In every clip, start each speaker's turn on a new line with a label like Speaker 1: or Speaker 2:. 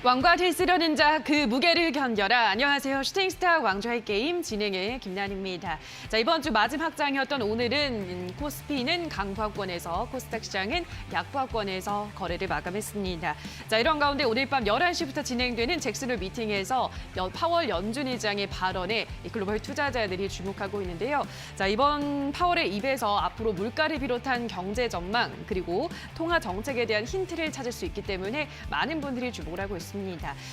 Speaker 1: 왕과 들쓰려는 자 그 무게를 견뎌라. 안녕하세요. 슈팅스타 왕좌의 게임 진행의 김난입니다. 자, 이번 주 마지막 장이었던 오늘은 코스피는 강보합권에서 코스닥 시장은 약보합권에서 거래를 마감했습니다. 자, 이런 가운데 오늘 밤 11시부터 진행되는 잭슨홀 미팅에서 파월 연준 의장의 발언에 글로벌 투자자들이 주목하고 있는데요. 자, 이번 파월의 입에서 앞으로 물가를 비롯한 경제 전망 그리고 통화 정책에 대한 힌트를 찾을 수 있기 때문에 많은 분들이 주목을 하고 있습니다.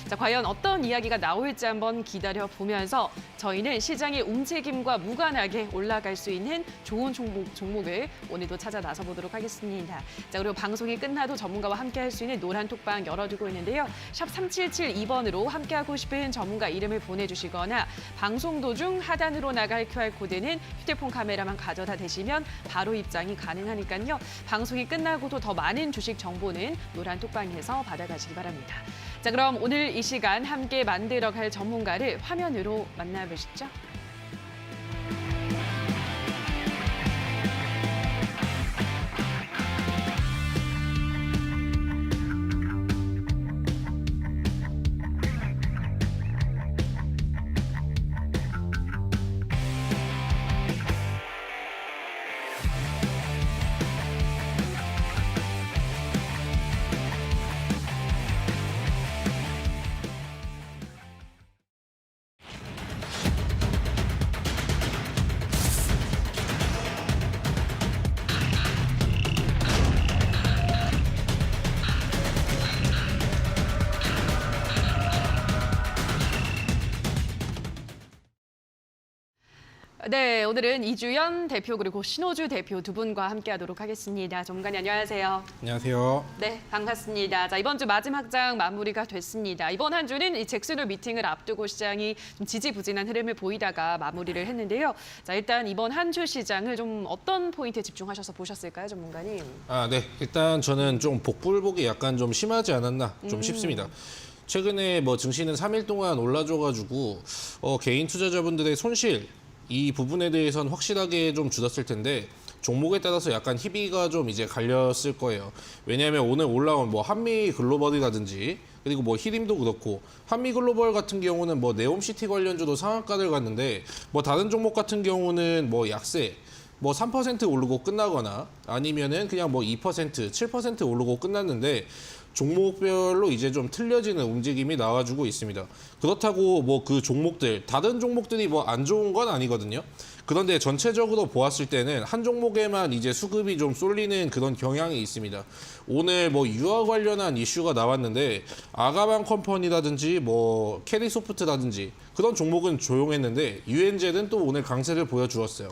Speaker 1: 자, 과연 어떤 이야기가 나올지 한번 기다려보면서 저희는 시장의 움직임과 무관하게 올라갈 수 있는 좋은 종목을 오늘도 찾아 나서보도록 하겠습니다. 자, 그리고 방송이 끝나도 전문가와 함께할 수 있는 노란 톡방 열어두고 있는데요. 샵 3772번으로 함께하고 싶은 전문가 이름을 보내주시거나 방송 도중 하단으로 나갈 QR코드는 휴대폰 카메라만 가져다 대시면 바로 입장이 가능하니까요. 방송이 끝나고도 더 많은 주식 정보는 노란 톡방에서 받아가시기 바랍니다. 자, 그럼 오늘 이 시간 함께 만들어갈 전문가를 화면으로 만나보시죠. 네, 오늘은 이주연 대표 그리고 신호주 대표 두 분과 함께하도록 하겠습니다. 전문가님 안녕하세요.
Speaker 2: 안녕하세요.
Speaker 1: 네, 반갑습니다. 자, 이번 주 마지막 장 마무리가 됐습니다. 이번 한 주는 이 잭슨홀 미팅을 앞두고 시장이 좀 지지부진한 흐름을 보이다가 마무리를 했는데요. 자, 일단 이번 한 주 시장을 좀 어떤 포인트에 집중하셔서 보셨을까요, 전문가님?
Speaker 2: 네. 일단 저는 좀 복불복이 약간 좀 심하지 않았나 좀 싶습니다. 최근에 뭐 증시는 3일 동안 올라줘가지고 개인 투자자분들의 손실 이 부분에 대해서는 확실하게 좀 줄었을 텐데 종목에 따라서 약간 희비가 좀 이제 갈렸을 거예요. 왜냐하면 오늘 올라온 뭐 한미 글로벌이라든지 그리고 뭐 히림도 그렇고 한미 글로벌 같은 경우는 뭐 네옴시티 관련주도 상한가를 갔는데 뭐 다른 종목 같은 경우는 뭐 약세 뭐 3% 오르고 끝나거나 아니면은 그냥 뭐 2%, 7% 오르고 끝났는데 종목별로 이제 좀 틀려지는 움직임이 나와주고 있습니다. 그렇다고 뭐 그 종목들, 다른 종목들이 뭐 안 좋은 건 아니거든요. 그런데 전체적으로 보았을 때는 한 종목에만 이제 수급이 좀 쏠리는 그런 경향이 있습니다. 오늘 뭐 유아 관련한 이슈가 나왔는데 아가방 컴퍼니라든지 뭐 캐리소프트라든지 그런 종목은 조용했는데 유엔젤은 또 오늘 강세를 보여주었어요.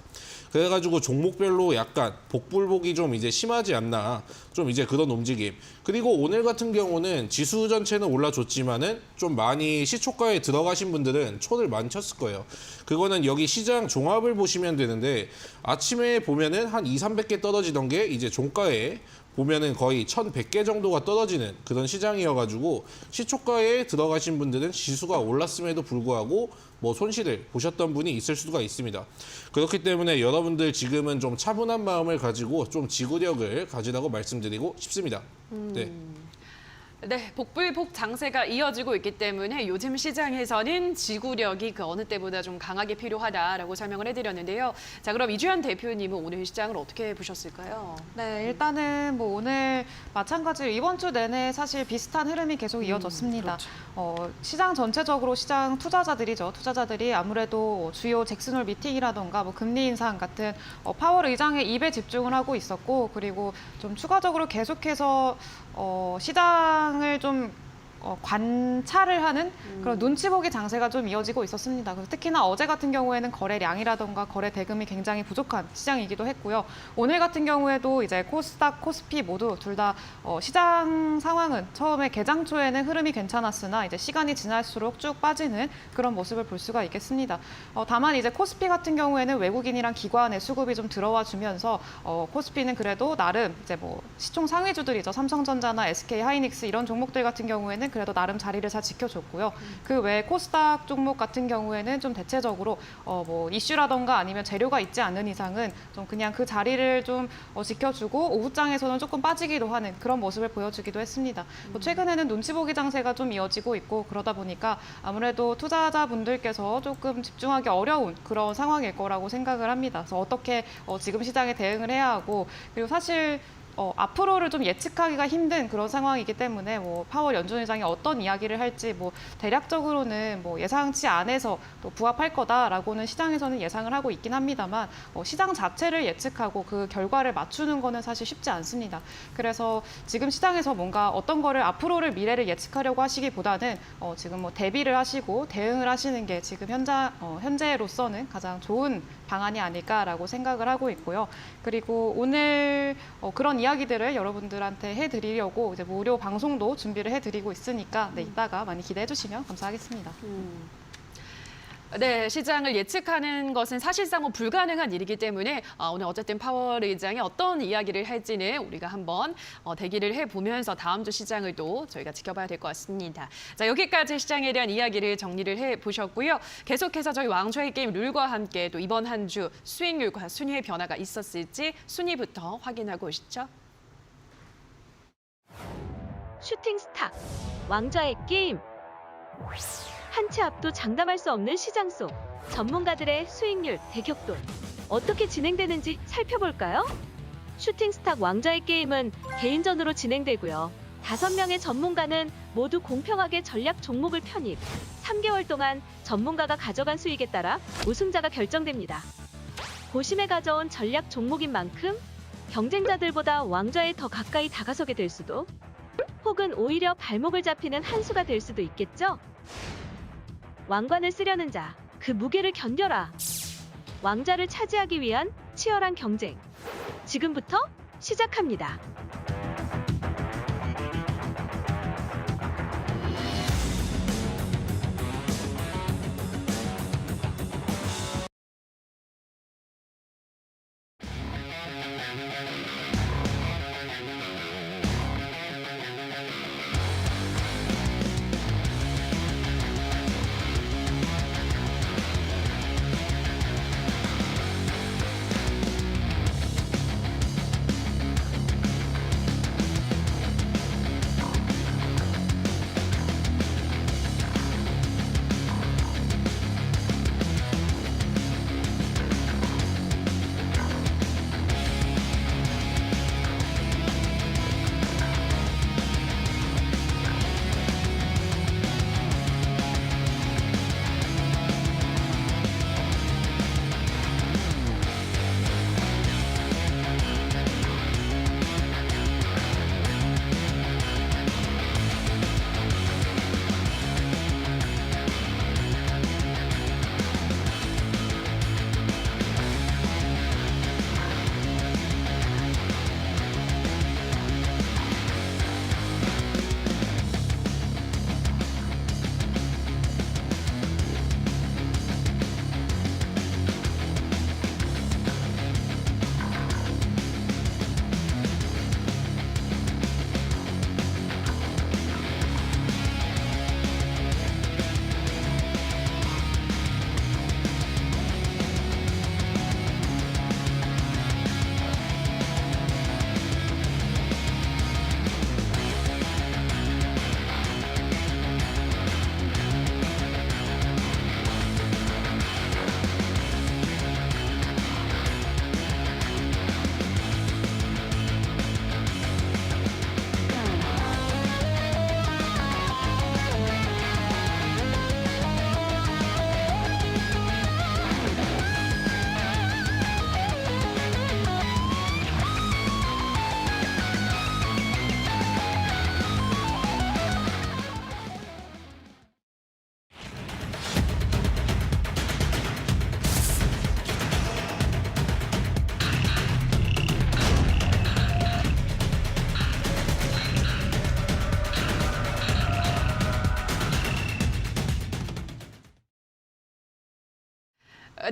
Speaker 2: 그래가지고 종목별로 약간 복불복이 좀 이제 심하지 않나 좀 이제 그런 움직임. 그리고 오늘 같은 경우는 지수 전체는 올라줬지만은 좀 많이 시초가에 들어가신 분들은 초를 많이 쳤을 거예요. 그거는 여기 시장 종합을 보시면 되는데 아침에 보면은 한 200~300개 떨어지던 게 이제 종가에 보면은 거의 1100개 정도가 떨어지는 그런 시장이어가지고 시초가에 들어가신 분들은 지수가 올랐음에도 불구하고 뭐 손실을 보셨던 분이 있을 수가 있습니다. 그렇기 때문에 여러분들 지금은 좀 차분한 마음을 가지고 좀 지구력을 가지라고 말씀드리고 싶습니다. 네.
Speaker 1: 네, 복불복 장세가 이어지고 있기 때문에 요즘 시장에서는 지구력이 그 어느 때보다 좀 강하게 필요하다라고 설명을 해드렸는데요. 자, 그럼 이주연 대표님은 오늘 시장을 어떻게 보셨을까요?
Speaker 3: 네, 일단은 뭐 오늘 마찬가지로 이번 주 내내 사실 비슷한 흐름이 계속 이어졌습니다.
Speaker 1: 그렇죠.
Speaker 3: 시장 전체적으로 시장 투자자들이 아무래도 주요 잭슨홀 미팅이라던가 뭐 금리 인상 같은 파월 의장의 입에 집중을 하고 있었고, 그리고 좀 추가적으로 계속해서 시장을 좀 관찰을 하는 그런 눈치 보기 장세가 좀 이어지고 있었습니다. 그래서 특히나 어제 같은 경우에는 거래량이라던가 거래 대금이 굉장히 부족한 시장이기도 했고요. 오늘 같은 경우에도 이제 코스닥, 코스피 모두 둘 다 시장 상황은 처음에 개장 초에는 흐름이 괜찮았으나 이제 시간이 지날수록 쭉 빠지는 그런 모습을 볼 수가 있겠습니다. 다만 이제 코스피 같은 경우에는 외국인이랑 기관의 수급이 좀 들어와 주면서 코스피는 그래도 나름 이제 뭐 시총 상위주들이죠. 삼성전자나 SK 하이닉스 이런 종목들 같은 경우에는 경우에는 그래도 나름 자리를 잘 지켜줬고요. 그 외에 코스닥 종목 같은 경우에는 좀 대체적으로 뭐 이슈라던가 아니면 재료가 있지 않는 이상은 좀 그냥 그 자리를 좀 지켜주고 오후장에서는 조금 빠지기도 하는 그런 모습을 보여주기도 했습니다. 뭐 최근에는 눈치 보기 장세가 좀 이어지고 있고 그러다 보니까 아무래도 투자자분들께서 조금 집중하기 어려운 그런 상황일 거라고 생각을 합니다. 그래서 어떻게 지금 시장에 대응을 해야 하고 그리고 사실 앞으로를 좀 예측하기가 힘든 그런 상황이기 때문에 뭐 파월 연준 의장이 어떤 이야기를 할지 뭐 대략적으로는 뭐 예상치 안에서 또 부합할 거다라고는 시장에서는 예상을 하고 있긴 합니다만 시장 자체를 예측하고 그 결과를 맞추는 거는 사실 쉽지 않습니다. 그래서 지금 시장에서 뭔가 어떤 거를 앞으로를 미래를 예측하려고 하시기보다는 지금 뭐 대비를 하시고 대응을 하시는 게 지금 현재로서는 가장 좋은 방안이 아닐까라고 생각을 하고 있고요. 그리고 오늘 그런 이야기들을 여러분들한테 해드리려고 이제 무료 방송도 준비를 해드리고 있으니까 네, 이따가 많이 기대해 주시면 감사하겠습니다.
Speaker 1: 네, 시장을 예측하는 것은 사실상 불가능한 일이기 때문에 오늘 어쨌든 파월 의장이 어떤 이야기를 할지는 우리가 한번 대기를 해보면서 다음 주 시장을 또 저희가 지켜봐야 될 것 같습니다. 자, 여기까지 시장에 대한 이야기를 정리를 해보셨고요. 계속해서 저희 왕좌의 게임 룰과 함께 또 이번 한 주 수익률과 순위의 변화가 있었을지 순위부터 확인하고 오시죠.
Speaker 4: 슈팅 스타, 왕좌의 게임. 한 치 앞도 장담할 수 없는 시장 속 전문가들의 수익률 대격돌 어떻게 진행되는지 살펴볼까요? 슈팅 스타 왕좌의 게임은 개인전으로 진행되고요. 5명의 전문가는 모두 공평하게 전략 종목을 편입. 3개월 동안 전문가가 가져간 수익에 따라 우승자가 결정됩니다. 고심에 가져온 전략 종목인 만큼 경쟁자들보다 왕좌에 더 가까이 다가서게 될 수도 혹은 오히려 발목을 잡히는 한 수가 될 수도 있겠죠? 왕관을 쓰려는 자, 그 무게를 견뎌라. 왕자를 차지하기 위한 치열한 경쟁. 지금부터 시작합니다.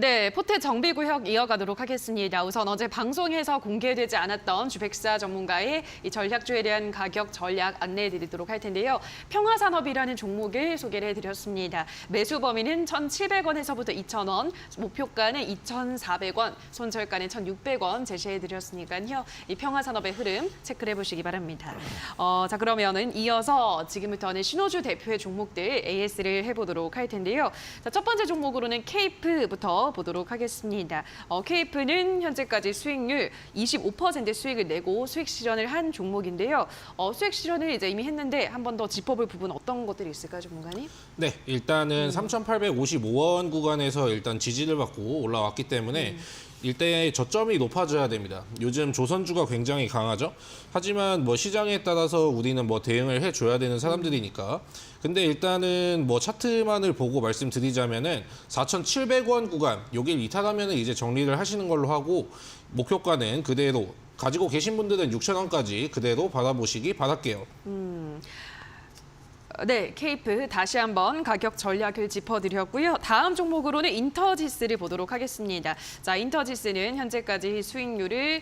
Speaker 1: 네, 포트 정비구역 이어가도록 하겠습니다. 우선 어제 방송에서 공개되지 않았던 주백사 전문가의 이 전략주에 대한 가격 전략 안내해드리도록 할 텐데요. 평화산업이라는 종목을 소개를 해드렸습니다. 매수 범위는 1,700원에서부터 2,000원, 목표가는 2,400원, 손절가는 1,600원 제시해드렸으니까요. 이 평화산업의 흐름 체크를 해보시기 바랍니다. 자, 그러면은 이어서 지금부터는 신호주 대표의 종목들 AS를 해보도록 할 텐데요. 자, 첫 번째 종목으로는 케이프부터 보도록 하겠습니다. 케이프는 현재까지 수익률 25% 수익을 내고 수익 실현을 한 종목인데요. 수익 실현을 이제 이미 했는데 한 번 더 짚어볼 부분 어떤 것들이 있을까요, 전문가님?
Speaker 2: 네, 일단은 3,855원 구간에서 일단 지지를 받고 올라왔기 때문에 일대의 저점이 높아져야 됩니다. 요즘 조선주가 굉장히 강하죠. 하지만 뭐 시장에 따라서 우리는 뭐 대응을 해줘야 되는 사람들이니까. 근데 일단은 뭐 차트만을 보고 말씀드리자면은 4,700원 구간 여길 이탈하면은 이제 정리를 하시는 걸로 하고 목표가는 그대로 가지고 계신 분들은 6,000원까지 그대로 받아보시기 바랄게요.
Speaker 1: 네, 케이프 다시 한번 가격 전략을 짚어드렸고요. 다음 종목으로는 인터지스를 보도록 하겠습니다. 자, 인터지스는 현재까지 수익률을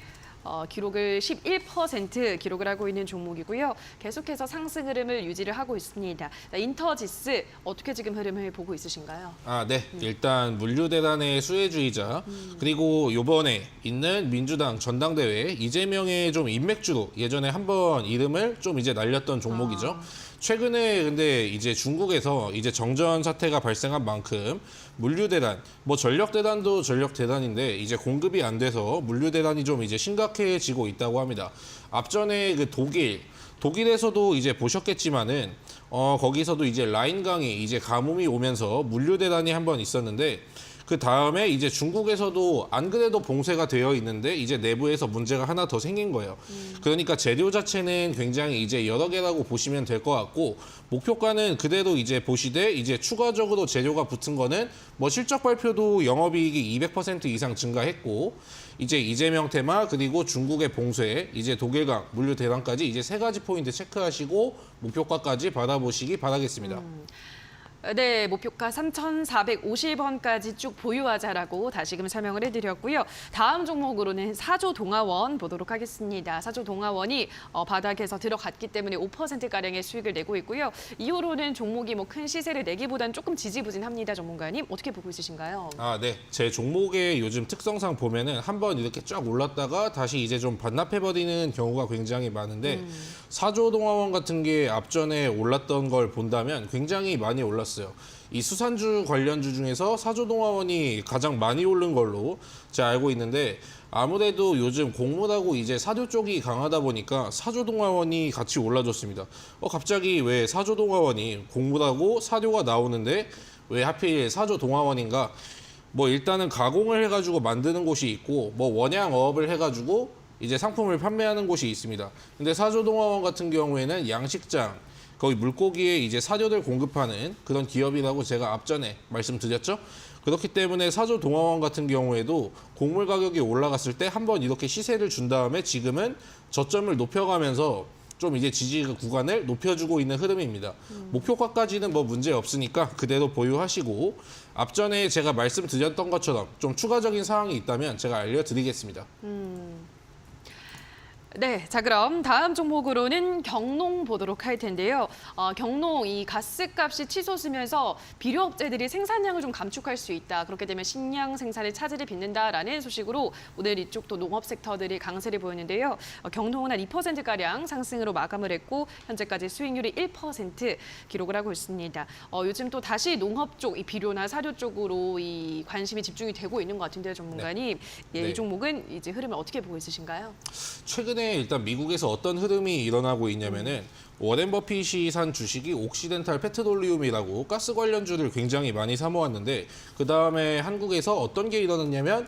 Speaker 1: 기록을 11% 기록을 하고 있는 종목이고요. 계속해서 상승 흐름을 유지를 하고 있습니다. 자, 인터지스 어떻게 지금 흐름을 보고 있으신가요?
Speaker 2: 네. 일단 물류대란의 수혜주의자 그리고 요번에 있는 민주당 전당대회 이재명의 좀 인맥주로 예전에 한번 이름을 좀 이제 날렸던 종목이죠. 최근에 근데 이제 중국에서 이제 정전 사태가 발생한 만큼 물류대란, 뭐 전력대란도 전력대란인데 이제 공급이 안 돼서 물류대란이 좀 이제 심각해지고 있다고 합니다. 앞전에 그 독일에서도 이제 보셨겠지만은 거기서도 이제 라인강이 이제 가뭄이 오면서 물류대란이 한번 있었는데 그 다음에 이제 중국에서도 안 그래도 봉쇄가 되어 있는데 이제 내부에서 문제가 하나 더 생긴 거예요. 그러니까 재료 자체는 굉장히 이제 여러 개라고 보시면 될 것 같고 목표가는 그대로 이제 보시되 이제 추가적으로 재료가 붙은 거는 뭐 실적 발표도 영업이익이 200% 이상 증가했고 이제 이재명 테마 그리고 중국의 봉쇄 이제 독일강 물류 대란까지 이제 세 가지 포인트 체크하시고 목표가까지 받아보시기 바라겠습니다.
Speaker 1: 네, 목표가 3,450원까지 쭉 보유하자라고 다시금 설명을 해드렸고요. 다음 종목으로는 사조동아원 보도록 하겠습니다. 사조동아원이 바닥에서 들어갔기 때문에 5%가량의 수익을 내고 있고요. 이후로는 종목이 뭐 큰 시세를 내기보다는 조금 지지부진합니다, 전문가님. 어떻게 보고 있으신가요?
Speaker 2: 네. 제 종목의 요즘 특성상 보면은 한번 이렇게 쫙 올랐다가 다시 이제 좀 반납해버리는 경우가 굉장히 많은데 사조동아원 같은 게 앞전에 올랐던 걸 본다면 굉장히 많이 올랐어요. 이 수산주 관련주 중에서 사조동아원이 가장 많이 오른 걸로 제가 알고 있는데 아무래도 요즘 곡물하고 이제 사료 쪽이 강하다 보니까 사조동아원이 같이 올라줬습니다. 갑자기 왜 사조동아원이 곡물하고 사료가 나오는데 왜 하필 사조동아원인가? 뭐 일단은 가공을 해가지고 만드는 곳이 있고 뭐 원양어업을 해가지고 이제 상품을 판매하는 곳이 있습니다. 근데 사조동아원 같은 경우에는 양식장 거기 물고기에 이제 사료를 공급하는 그런 기업이라고 제가 앞전에 말씀드렸죠. 그렇기 때문에 사조동아원 같은 경우에도 곡물 가격이 올라갔을 때 한번 이렇게 시세를 준 다음에 지금은 저점을 높여가면서 좀 이제 지지 구간을 높여주고 있는 흐름입니다. 목표가까지는 뭐 문제 없으니까 그대로 보유하시고 앞전에 제가 말씀드렸던 것처럼 좀 추가적인 사항이 있다면 제가 알려드리겠습니다.
Speaker 1: 네, 자 그럼 다음 종목으로는 경농 보도록 할 텐데요. 경농 이 가스값이 치솟으면서 비료업체들이 생산량을 좀 감축할 수 있다. 그렇게 되면 식량 생산에 차질이 빚는다라는 소식으로 오늘 이쪽도 농업 섹터들이 강세를 보였는데요. 경농은 한 2%가량 상승으로 마감을 했고 현재까지 수익률이 1% 기록을 하고 있습니다. 요즘 또 다시 농업 쪽, 이 비료나 사료 쪽으로 이 관심이 집중이 되고 있는 것 같은데요, 전문가님. 예,
Speaker 2: 네.
Speaker 1: 이 종목은 이제 흐름을 어떻게 보고 있으신가요?
Speaker 2: 최근에 일단 미국에서 어떤 흐름이 일어나고 있냐면은 워렌 버핏이 산 주식이 옥시덴탈 페트롤리움이라고 가스 관련주를 굉장히 많이 사모았는데 그 다음에 한국에서 어떤 게 일어났냐면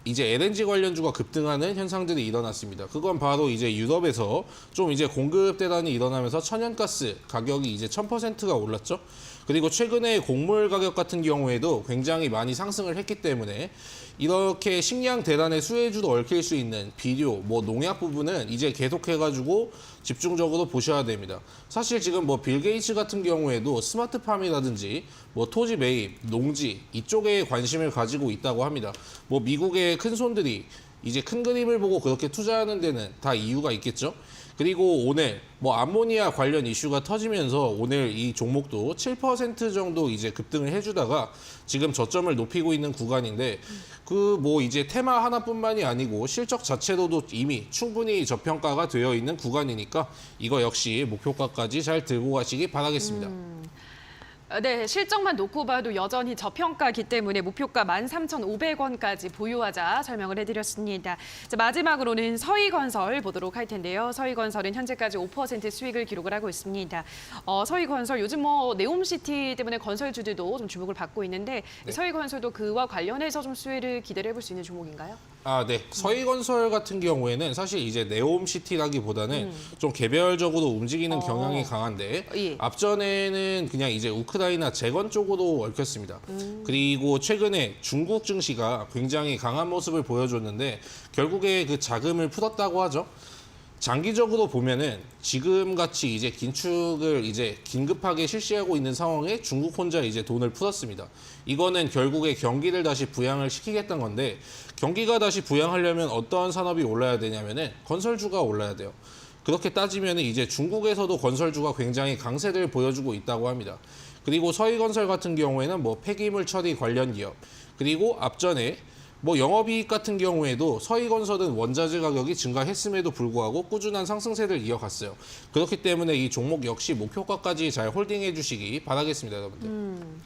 Speaker 2: 이제 LNG 관련주가 급등하는 현상들이 일어났습니다. 그건 바로 이제 유럽에서 좀 이제 공급 대란이 일어나면서 천연가스 가격이 이제 1000%가 올랐죠. 그리고 최근에 곡물 가격 같은 경우에도 굉장히 많이 상승을 했기 때문에 이렇게 식량 대란의 수혜주도 얽힐 수 있는 비료, 뭐 농약 부분은 이제 계속해가지고 집중적으로 보셔야 됩니다. 사실 지금 뭐 빌 게이츠 같은 경우에도 스마트팜이라든지 뭐 토지 매입, 농지 이쪽에 관심을 가지고 있다고 합니다. 뭐 미국의 큰 손들이 이제 큰 그림을 보고 그렇게 투자하는 데는 다 이유가 있겠죠. 그리고 오늘 뭐 암모니아 관련 이슈가 터지면서 오늘 이 종목도 7% 정도 이제 급등을 해주다가 지금 저점을 높이고 있는 구간인데 그 뭐 이제 테마 하나뿐만이 아니고 실적 자체로도 이미 충분히 저평가가 되어 있는 구간이니까 이거 역시 목표가까지 잘 들고 가시기 바라겠습니다.
Speaker 1: 네, 실적만 놓고 봐도 여전히 저평가이기 때문에 목표가 13,500원까지 보유하자 설명을 해드렸습니다. 자, 마지막으로는 서희건설 보도록 할 텐데요. 서희건설은 현재까지 5% 수익을 기록을 하고 있습니다. 서희건설 요즘 뭐 네옴시티 때문에 건설주들도 좀 주목을 받고 있는데
Speaker 2: 네.
Speaker 1: 서희건설도 그와 관련해서 좀 수혜를 기대를 해볼 수 있는 종목인가요?
Speaker 2: 네. 서희건설 같은 경우에는 사실 이제 네옴시티라기보다는 좀 개별적으로 움직이는 경향이 강한데
Speaker 1: 예.
Speaker 2: 앞전에는 그냥 이제 우크라이나 재건 쪽으로 얽혔습니다. 그리고 최근에 중국 증시가 굉장히 강한 모습을 보여줬는데 결국에 그 자금을 풀었다고 하죠. 장기적으로 보면은 지금 같이 이제 긴축을 이제 긴급하게 실시하고 있는 상황에 중국 혼자 이제 돈을 풀었습니다. 이거는 결국에 경기를 다시 부양을 시키겠다는 건데 경기가 다시 부양하려면 어떠한 산업이 올라야 되냐면은 건설주가 올라야 돼요. 그렇게 따지면 이제 중국에서도 건설주가 굉장히 강세를 보여주고 있다고 합니다. 그리고 서희건설 같은 경우에는 뭐 폐기물 처리 관련 기업 그리고 앞전에 뭐 영업이익 같은 경우에도 서희건설은 원자재 가격이 증가했음에도 불구하고 꾸준한 상승세를 이어갔어요. 그렇기 때문에 이 종목 역시 목표가까지 잘 홀딩해 주시기 바라겠습니다, 여러분들.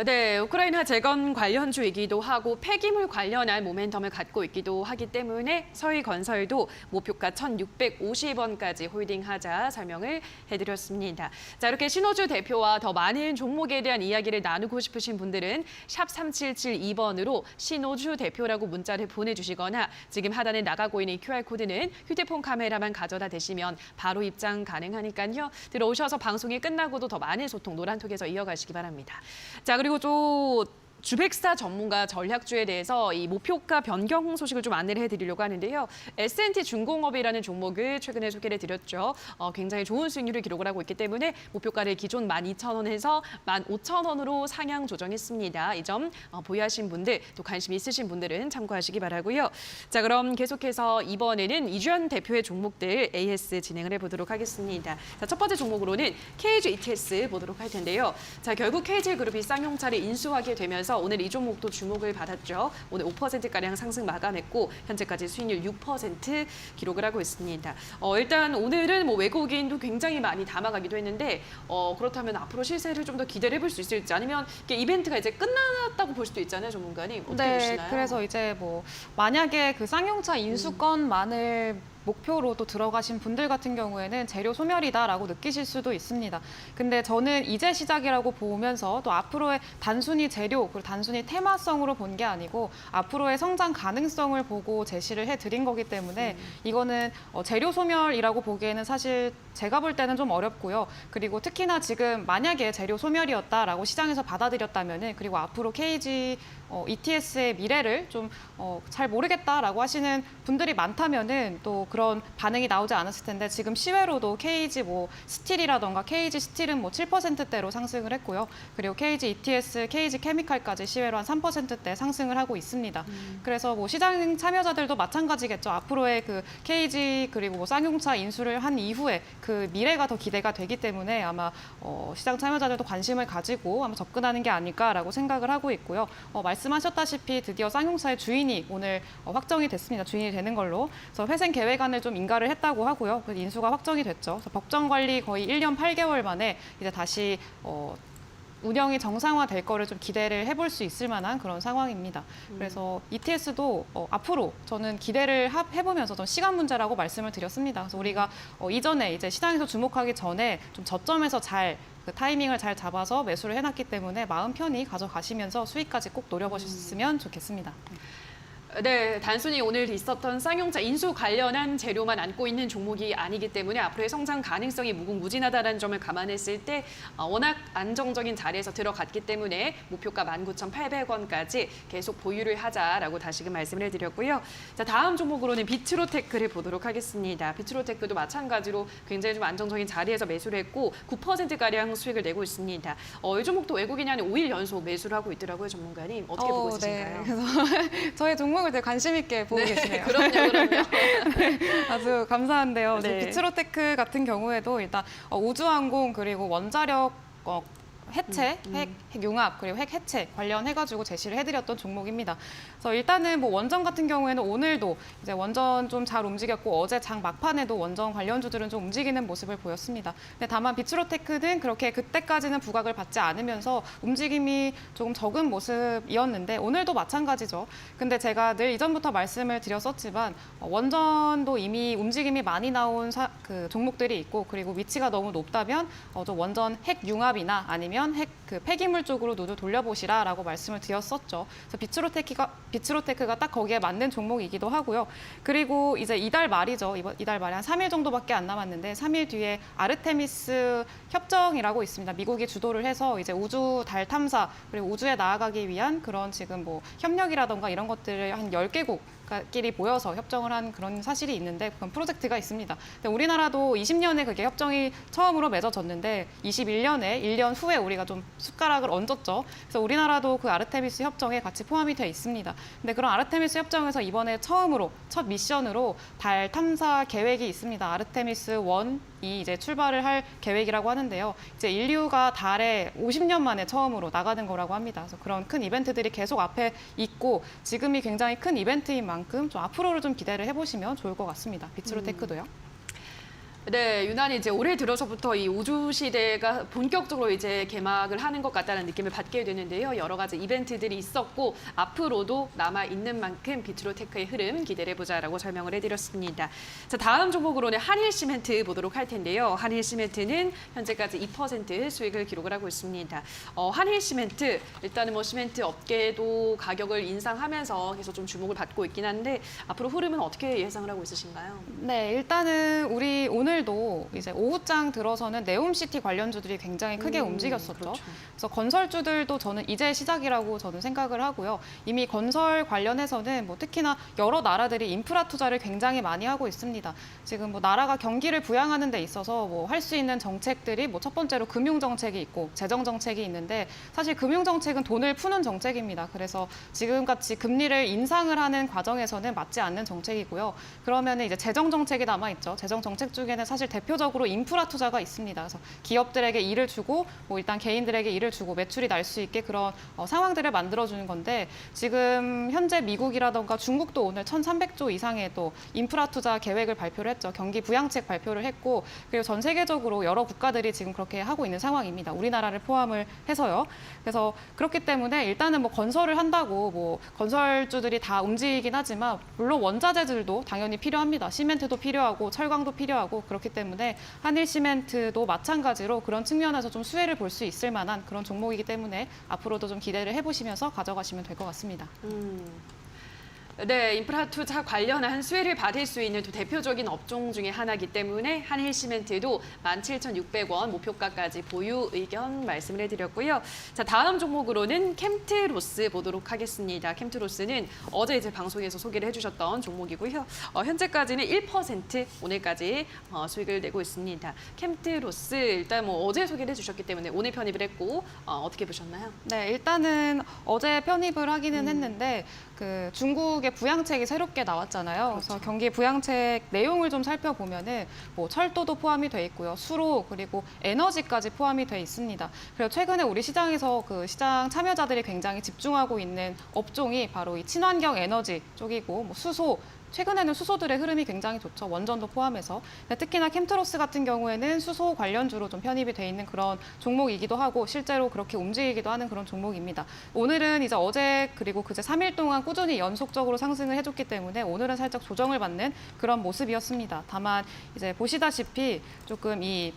Speaker 1: 네, 우크라이나 재건 관련주이기도 하고 폐기물 관련한 모멘텀을 갖고 있기도 하기 때문에 서희건설도 목표가 1,650원까지 홀딩하자 설명을 해드렸습니다. 자, 이렇게 신호주 대표와 더 많은 종목에 대한 이야기를 나누고 싶으신 분들은 샵 3772번으로 신호주 대표라고 문자를 보내주시거나 지금 하단에 나가고 있는 QR코드는 휴대폰 카메라만 가져다 대시면 바로 입장 가능하니까요. 들어오셔서 방송이 끝나고도 더 많은 소통 노란톡에서 이어가시기 바랍니다. 자, 그리고 또 주백사 전문가 전략주에 대해서 이 목표가 변경 소식을 좀 안내를 해드리려고 하는데요. S&T 중공업이라는 종목을 최근에 소개를 드렸죠. 굉장히 좋은 수익률을 기록을 하고 있기 때문에 목표가를 기존 12,000원에서 15,000원으로 상향 조정했습니다. 이 점 보유하신 분들, 또 관심 있으신 분들은 참고하시기 바라고요. 자, 그럼 계속해서 이번에는 이주연 대표의 종목들 AS 진행을 해보도록 하겠습니다. 자, 첫 번째 종목으로는 KG ETS 보도록 할 텐데요. 자, 결국 KG그룹이 쌍용차를 인수하게 되면서 오늘 이 종목도 주목을 받았죠. 오늘 5%가량 상승 마감했고 현재까지 수익률 6% 기록을 하고 있습니다. 일단 오늘은 뭐 외국인도 굉장히 많이 담아가기도 했는데 그렇다면 앞으로 실세를 좀 더 기대를 해볼 수 있을지 아니면 이게 이벤트가 이제 끝났다고 볼 수도 있잖아요, 전문가님. 어떻게 보시나요?
Speaker 3: 그래서 이제 뭐 만약에 그 쌍용차 인수권만을 목표로 또 들어가신 분들 같은 경우에는 재료 소멸이다라고 느끼실 수도 있습니다. 근데 저는 이제 시작이라고 보면서 또 앞으로의 단순히 재료 그리고 단순히 테마성으로 본 게 아니고 앞으로의 성장 가능성을 보고 제시를 해드린 거기 때문에 이거는 재료 소멸이라고 보기에는 사실 제가 볼 때는 좀 어렵고요. 그리고 특히나 지금 만약에 재료 소멸이었다라고 시장에서 받아들였다면은 그리고 앞으로 KG ETS의 미래를 좀 잘 모르겠다라고 하시는 분들이 많다면은 또 그런 반응이 나오지 않았을 텐데 지금 시외로도 KG 뭐 스틸이라던가 KG 스틸은 뭐 7%대로 상승을 했고요. 그리고 KG ETS, KG 케미칼까지 시외로 한 3%대 상승을 하고 있습니다. 그래서 뭐 시장 참여자들도 마찬가지겠죠. 앞으로의 그 KG 그리고 뭐 쌍용차 인수를 한 이후에 그 미래가 더 기대가 되기 때문에 아마 시장 참여자들도 관심을 가지고 아마 접근하는 게 아닐까라고 생각을 하고 있고요. 말씀하셨다시피 드디어 쌍용차의 주인이 오늘 확정이 됐습니다. 주인이 되는 걸로. 그래서 회생 계획안을 좀 인가를 했다고 하고요. 그래서 인수가 확정이 됐죠. 그래서 법정 관리 거의 1년 8개월 만에 이제 다시 운영이 정상화될 거를 좀 기대를 해볼 수 있을 만한 그런 상황입니다. 그래서 ETS도 앞으로 저는 기대를 해보면서 좀 시간 문제라고 말씀을 드렸습니다. 그래서 우리가 이전에 이제 시장에서 주목하기 전에 좀 저점에서 그 타이밍을 잘 잡아서 매수를 해놨기 때문에 마음 편히 가져가시면서 수익까지 꼭 노려보셨으면 좋겠습니다.
Speaker 1: 네, 단순히 오늘 있었던 쌍용차 인수 관련한 재료만 안고 있는 종목이 아니기 때문에 앞으로의 성장 가능성이 무궁무진하다는 점을 감안했을 때 워낙 안정적인 자리에서 들어갔기 때문에 목표가 19,800원까지 계속 보유를 하자라고 다시금 말씀을 해드렸고요. 자, 다음 종목으로는 비트로테크를 보도록 하겠습니다. 비트로테크도 마찬가지로 굉장히 좀 안정적인 자리에서 매수를 했고 9%가량 수익을 내고 있습니다. 이 종목도 외국인이 한 5일 연속 매수를 하고 있더라고요, 전문가님. 어떻게 보고 있으신가요?
Speaker 3: 네. 그래서 저의 종목을 되게 관심 있게 보고 계시네요.
Speaker 1: 그럼요.
Speaker 3: 아주 감사한데요.
Speaker 1: 네.
Speaker 3: 비트로테크 같은 경우에도 일단 우주항공 그리고 원자력 해체, 핵융합 그리고 핵 해체 관련해가지고 제시를 해드렸던 종목입니다. 그래서 일단은 뭐 원전 같은 경우에는 오늘도 이제 원전 좀 잘 움직였고 어제 장 막판에도 원전 관련주들은 좀 움직이는 모습을 보였습니다. 근데 다만 비트로테크는 그렇게 그때까지는 부각을 받지 않으면서 움직임이 조금 적은 모습이었는데 오늘도 마찬가지죠. 근데 제가 늘 이전부터 말씀을 드렸었지만 원전도 이미 움직임이 많이 나온 그 종목들이 있고 그리고 위치가 너무 높다면 좀 원전 핵융합이나 아니면 그 폐기물 쪽으로 노드 돌려보시라라고 말씀을 드렸었죠. 그래서 비트로테크가 딱 거기에 맞는 종목이기도 하고요. 그리고 이제 이달 말이죠. 이달 말에 한 3일 정도밖에 안 남았는데 3일 뒤에 아르테미스 협정이라고 있습니다. 미국이 주도를 해서 이제 우주 달 탐사 그리고 우주에 나아가기 위한 그런 지금 뭐 협력이라던가 이런 것들을 한 10개국 끼리 모여서 협정을 한 그런 사실이 있는데 그런 프로젝트가 있습니다. 근데 우리나라도 20년에 그게 협정이 처음으로 맺어졌는데 21년에 1년 후에 우리가 좀 숟가락을 얹었죠. 그래서 우리나라도 그 아르테미스 협정에 같이 포함이 돼 있습니다. 근데 그런 아르테미스 협정에서 이번에 처음으로 첫 미션으로 달 탐사 계획이 있습니다. 아르테미스 1이 이제 출발을 할 계획이라고 하는데요. 이제 인류가 달에 50년 만에 처음으로 나가는 거라고 합니다. 그래서 그런 큰 이벤트들이 계속 앞에 있고 지금이 굉장히 큰 이벤트인 만큼 좀 앞으로를 좀 기대를 해보시면 좋을 것 같습니다. 비트로테크도요.
Speaker 1: 네, 유난히 이제 올해 들어서부터 이 우주 시대가 본격적으로 이제 개막을 하는 것 같다는 느낌을 받게 되는데요. 여러 가지 이벤트들이 있었고 앞으로도 남아 있는 만큼 비트로테크의 흐름 기대를 해보자라고 설명을 해드렸습니다. 자, 다음 종목으로는 한일시멘트 보도록 할 텐데요. 한일시멘트는 현재까지 2% 수익을 기록을 하고 있습니다. 한일시멘트 일단은 뭐 시멘트 업계도 가격을 인상하면서 계속 좀 주목을 받고 있긴 한데 앞으로 흐름은 어떻게 예상을 하고 있으신가요?
Speaker 3: 네, 일단은 우리 오늘도 이제 오후장 들어서는 네옴시티 관련주들이 굉장히 크게 움직였었죠.
Speaker 1: 그렇죠.
Speaker 3: 그래서 건설주들도 저는 이제 시작이라고 저는 생각을 하고요. 이미 건설 관련해서는 뭐 특히나 여러 나라들이 인프라 투자를 굉장히 많이 하고 있습니다. 지금 뭐 나라가 경기를 부양하는 데 있어서 뭐 할 수 있는 정책들이 뭐 첫 번째로 금융 정책이 있고 재정 정책이 있는데 사실 금융 정책은 돈을 푸는 정책입니다. 그래서 지금같이 금리를 인상을 하는 과정에서는 맞지 않는 정책이고요. 그러면 이제 재정 정책이 남아 있죠. 재정 정책 중에는 사실 대표적으로 인프라 투자가 있습니다. 그래서 기업들에게 일을 주고 뭐 일단 개인들에게 일을 주고 매출이 날 수 있게 그런 상황들을 만들어주는 건데 지금 현재 미국이라던가 중국도 오늘 1,300조 이상의 또 인프라 투자 계획을 발표를 했죠. 경기 부양책 발표를 했고 그리고 전 세계적으로 여러 국가들이 지금 그렇게 하고 있는 상황입니다. 우리나라를 포함을 해서요. 그래서 그렇기 때문에 일단은 뭐 건설을 한다고 뭐 건설주들이 다 움직이긴 하지만 물론 원자재들도 당연히 필요합니다. 시멘트도 필요하고 철강도 필요하고 그렇기 때문에 한일시멘트도 마찬가지로 그런 측면에서 좀 수혜를 볼 수 있을 만한 그런 종목이기 때문에 앞으로도 좀 기대를 해보시면서 가져가시면 될 것 같습니다.
Speaker 1: 네, 인프라 투자 관련한 수혜를 받을 수 있는 또 대표적인 업종 중에 하나이기 때문에 한일시멘트도 17,600원 목표가까지 보유 의견 말씀을 해드렸고요. 자, 다음 종목으로는 캠트로스 보도록 하겠습니다. 캠트로스는 어제 이제 방송에서 소개를 해주셨던 종목이고요. 현재까지는 1% 오늘까지 수익을 내고 있습니다. 캠트로스 일단 뭐 어제 소개를 해주셨기 때문에 오늘 편입을 했고 어떻게 보셨나요?
Speaker 3: 네, 일단은 어제 편입을 하기는 했는데 그 중국의 부양책이 새롭게 나왔잖아요. 그래서 경기 부양책 내용을 좀 살펴보면은 뭐 철도도 포함이 돼 있고요, 수로 그리고 에너지까지 포함이 돼 있습니다. 그리고 최근에 우리 시장에서 그 시장 참여자들이 굉장히 집중하고 있는 업종이 바로 이 친환경 에너지 쪽이고 뭐 수소. 최근에는 수소들의 흐름이 굉장히 좋죠. 원전도 포함해서. 특히나 캠트로스 같은 경우에는 수소 관련주로 좀 편입이 돼 있는 그런 종목이기도 하고 실제로 그렇게 움직이기도 하는 그런 종목입니다. 오늘은 이제 어제 그리고 그제 3일 동안 꾸준히 연속적으로 상승을 해줬기 때문에 오늘은 살짝 조정을 받는 그런 모습이었습니다. 다만 이제 보시다시피 조금 이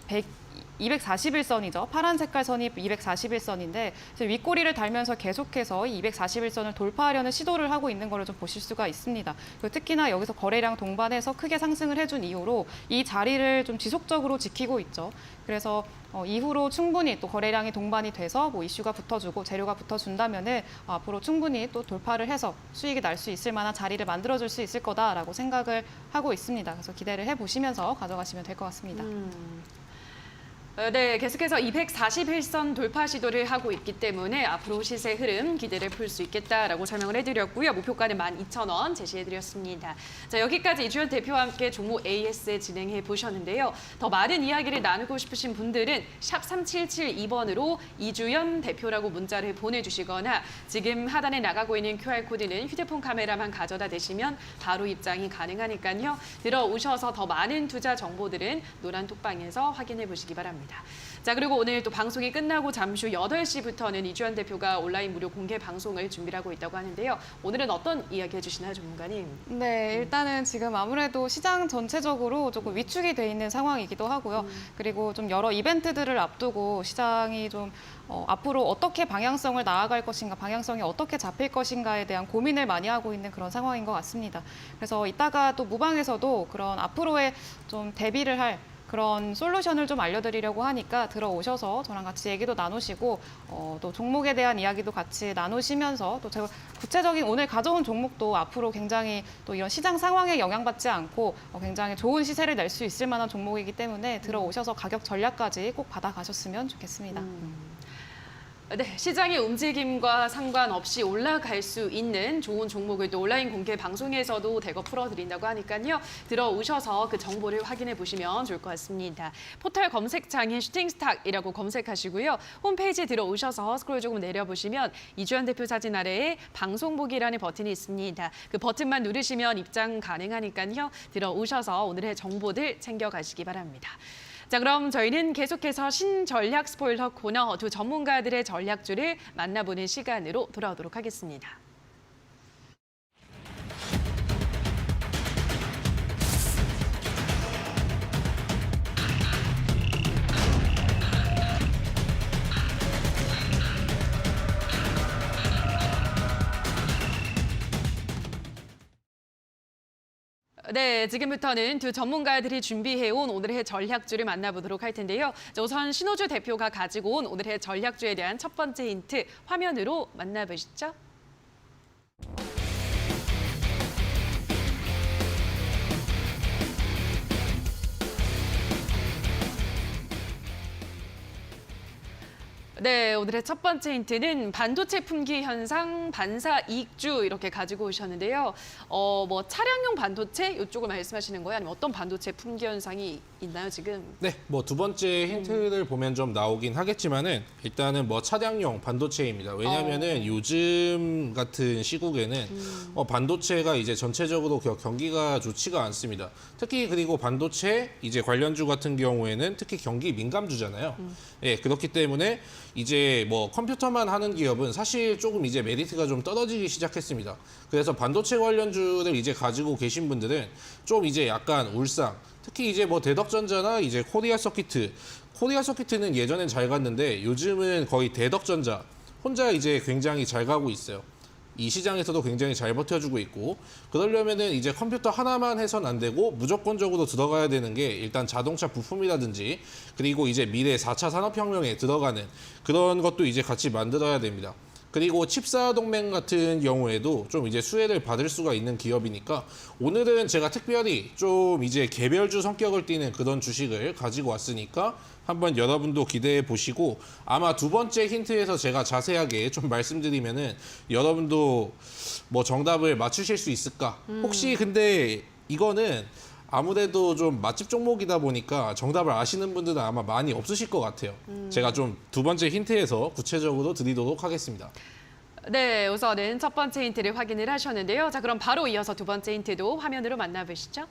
Speaker 3: 241선이죠. 파란 색깔 선이 241선인데 윗꼬리를 달면서 계속해서 이 241선을 돌파하려는 시도를 하고 있는 것을 좀 보실 수가 있습니다. 그리고 특히나 여기서 거래량 동반해서 크게 상승을 해준 이후로 이 자리를 좀 지속적으로 지키고 있죠. 그래서 이후로 충분히 또 거래량이 동반이 돼서 뭐 이슈가 붙어주고 재료가 붙어준다면은 앞으로 충분히 또 돌파를 해서 수익이 날 수 있을 만한 자리를 만들어줄 수 있을 거다라고 생각을 하고 있습니다. 그래서 기대를 해보시면서 가져가시면 될 것 같습니다.
Speaker 1: 네, 계속해서 241선 돌파 시도를 하고 있기 때문에 앞으로 시세 흐름 기대를 풀 수 있겠다라고 설명을 해드렸고요. 목표가는 12,000원 제시해드렸습니다. 자, 여기까지 이주연 대표와 함께 종목 AS 진행해 보셨는데요. 더 많은 이야기를 나누고 싶으신 분들은 샵 3772번으로 이주연 대표라고 문자를 보내주시거나 지금 하단에 나가고 있는 QR코드는 휴대폰 카메라만 가져다 대시면 바로 입장이 가능하니까요. 들어오셔서 더 많은 투자 정보들은 노란 톡방에서 확인해 보시기 바랍니다. 자, 그리고 오늘 또 방송이 끝나고 잠시 후 8시부터는 이주연 대표가 온라인 무료 공개 방송을 준비를 하고 있다고 하는데요. 오늘은 어떤 이야기 해주시나요, 전문가님?
Speaker 3: 네, 일단은 지금 아무래도 시장 전체적으로 조금 위축이 돼 있는 상황이기도 하고요. 그리고 좀 여러 이벤트들을 앞두고 시장이 좀 앞으로 어떻게 방향성을 나아갈 것인가, 방향성이 어떻게 잡힐 것인가에 대한 고민을 많이 하고 있는 그런 상황인 것 같습니다. 그래서 이따가 또 무방에서도 그런 앞으로의 좀 대비를 할 그런 솔루션을 좀 알려드리려고 하니까 들어오셔서 저랑 같이 얘기도 나누시고 또 종목에 대한 이야기도 같이 나누시면서 또 제가 구체적인 오늘 가져온 종목도 앞으로 굉장히 또 이런 시장 상황에 영향받지 않고 굉장히 좋은 시세를 낼 수 있을 만한 종목이기 때문에 들어오셔서 가격 전략까지 꼭 받아가셨으면 좋겠습니다.
Speaker 1: 네, 시장의 움직임과 상관없이 올라갈 수 있는 좋은 종목을 또 온라인 공개 방송에서도 대거 풀어드린다고 하니까요. 들어오셔서 그 정보를 확인해 보시면 좋을 것 같습니다. 포털 검색창에 슈팅스탁이라고 검색하시고요. 홈페이지에 들어오셔서 스크롤 조금 내려보시면 이주연 대표 사진 아래에 방송 보기라는 버튼이 있습니다. 그 버튼만 누르시면 입장 가능하니까요. 들어오셔서 오늘의 정보들 챙겨가시기 바랍니다. 자, 그럼 저희는 계속해서 신전략 스포일러 코너 두 전문가들의 전략주를 만나보는 시간으로 돌아오도록 하겠습니다. 네, 지금부터는 두 전문가들이 준비해온 오늘의 전략주를 만나보도록 할 텐데요. 자, 우선 신호주 대표가 가지고 온 오늘의 전략주에 대한 첫 번째 힌트 화면으로 만나보시죠. 네, 오늘의 첫 번째 힌트는 반도체 품귀 현상 반사 이익주 이렇게 가지고 오셨는데요. 뭐 차량용 반도체 이쪽을 말씀하시는 거예요? 아니면 어떤 반도체 품귀 현상이 있나요, 지금?
Speaker 2: 네, 뭐 두 번째 힌트를 보면 좀 나오긴 하겠지만은 일단은 뭐 차량용 반도체입니다. 왜냐하면은 요즘 같은 시국에는 반도체가 이제 전체적으로 경기가 좋지가 않습니다. 특히 그리고 반도체 이제 관련주 같은 경우에는 특히 경기 민감주잖아요. 예, 그렇기 때문에 이제 뭐 컴퓨터만 하는 기업은 사실 조금 이제 메리트가 좀 떨어지기 시작했습니다. 그래서 반도체 관련주를 이제 가지고 계신 분들은 좀 이제 약간 울상, 특히 이제 뭐 대덕전자나 이제 코리아 서키트는 예전엔 잘 갔는데 요즘은 거의 대덕전자 혼자 이제 굉장히 잘 가고 있어요. 이 시장에서도 굉장히 잘 버텨주고 있고, 그러려면은 이제 컴퓨터 하나만 해선 안 되고 무조건적으로 들어가야 되는 게 일단 자동차 부품이라든지 그리고 이제 미래 4차 산업혁명에 들어가는 그런 것도 이제 같이 만들어야 됩니다. 그리고 칩사 동맹 같은 경우에도 좀 이제 수혜를 받을 수가 있는 기업이니까 오늘은 제가 특별히 좀 이제 개별주 성격을 띠는 그런 주식을 가지고 왔으니까 한번 여러분도 기대해 보시고, 아마 두 번째 힌트에서 제가 자세하게 좀 말씀드리면은 여러분도 뭐 정답을 맞추실 수 있을까? 혹시 근데 이거는 아무래도 좀 맛집 종목이다 보니까 정답을 아시는 분들은 아마 많이 없으실 것 같아요. 제가 좀 두 번째 힌트에서 구체적으로 드리도록 하겠습니다.
Speaker 1: 네, 우선은 첫 번째 힌트를 확인을 하셨는데요. 자, 그럼 바로 이어서 두 번째 힌트도 화면으로 만나보시죠.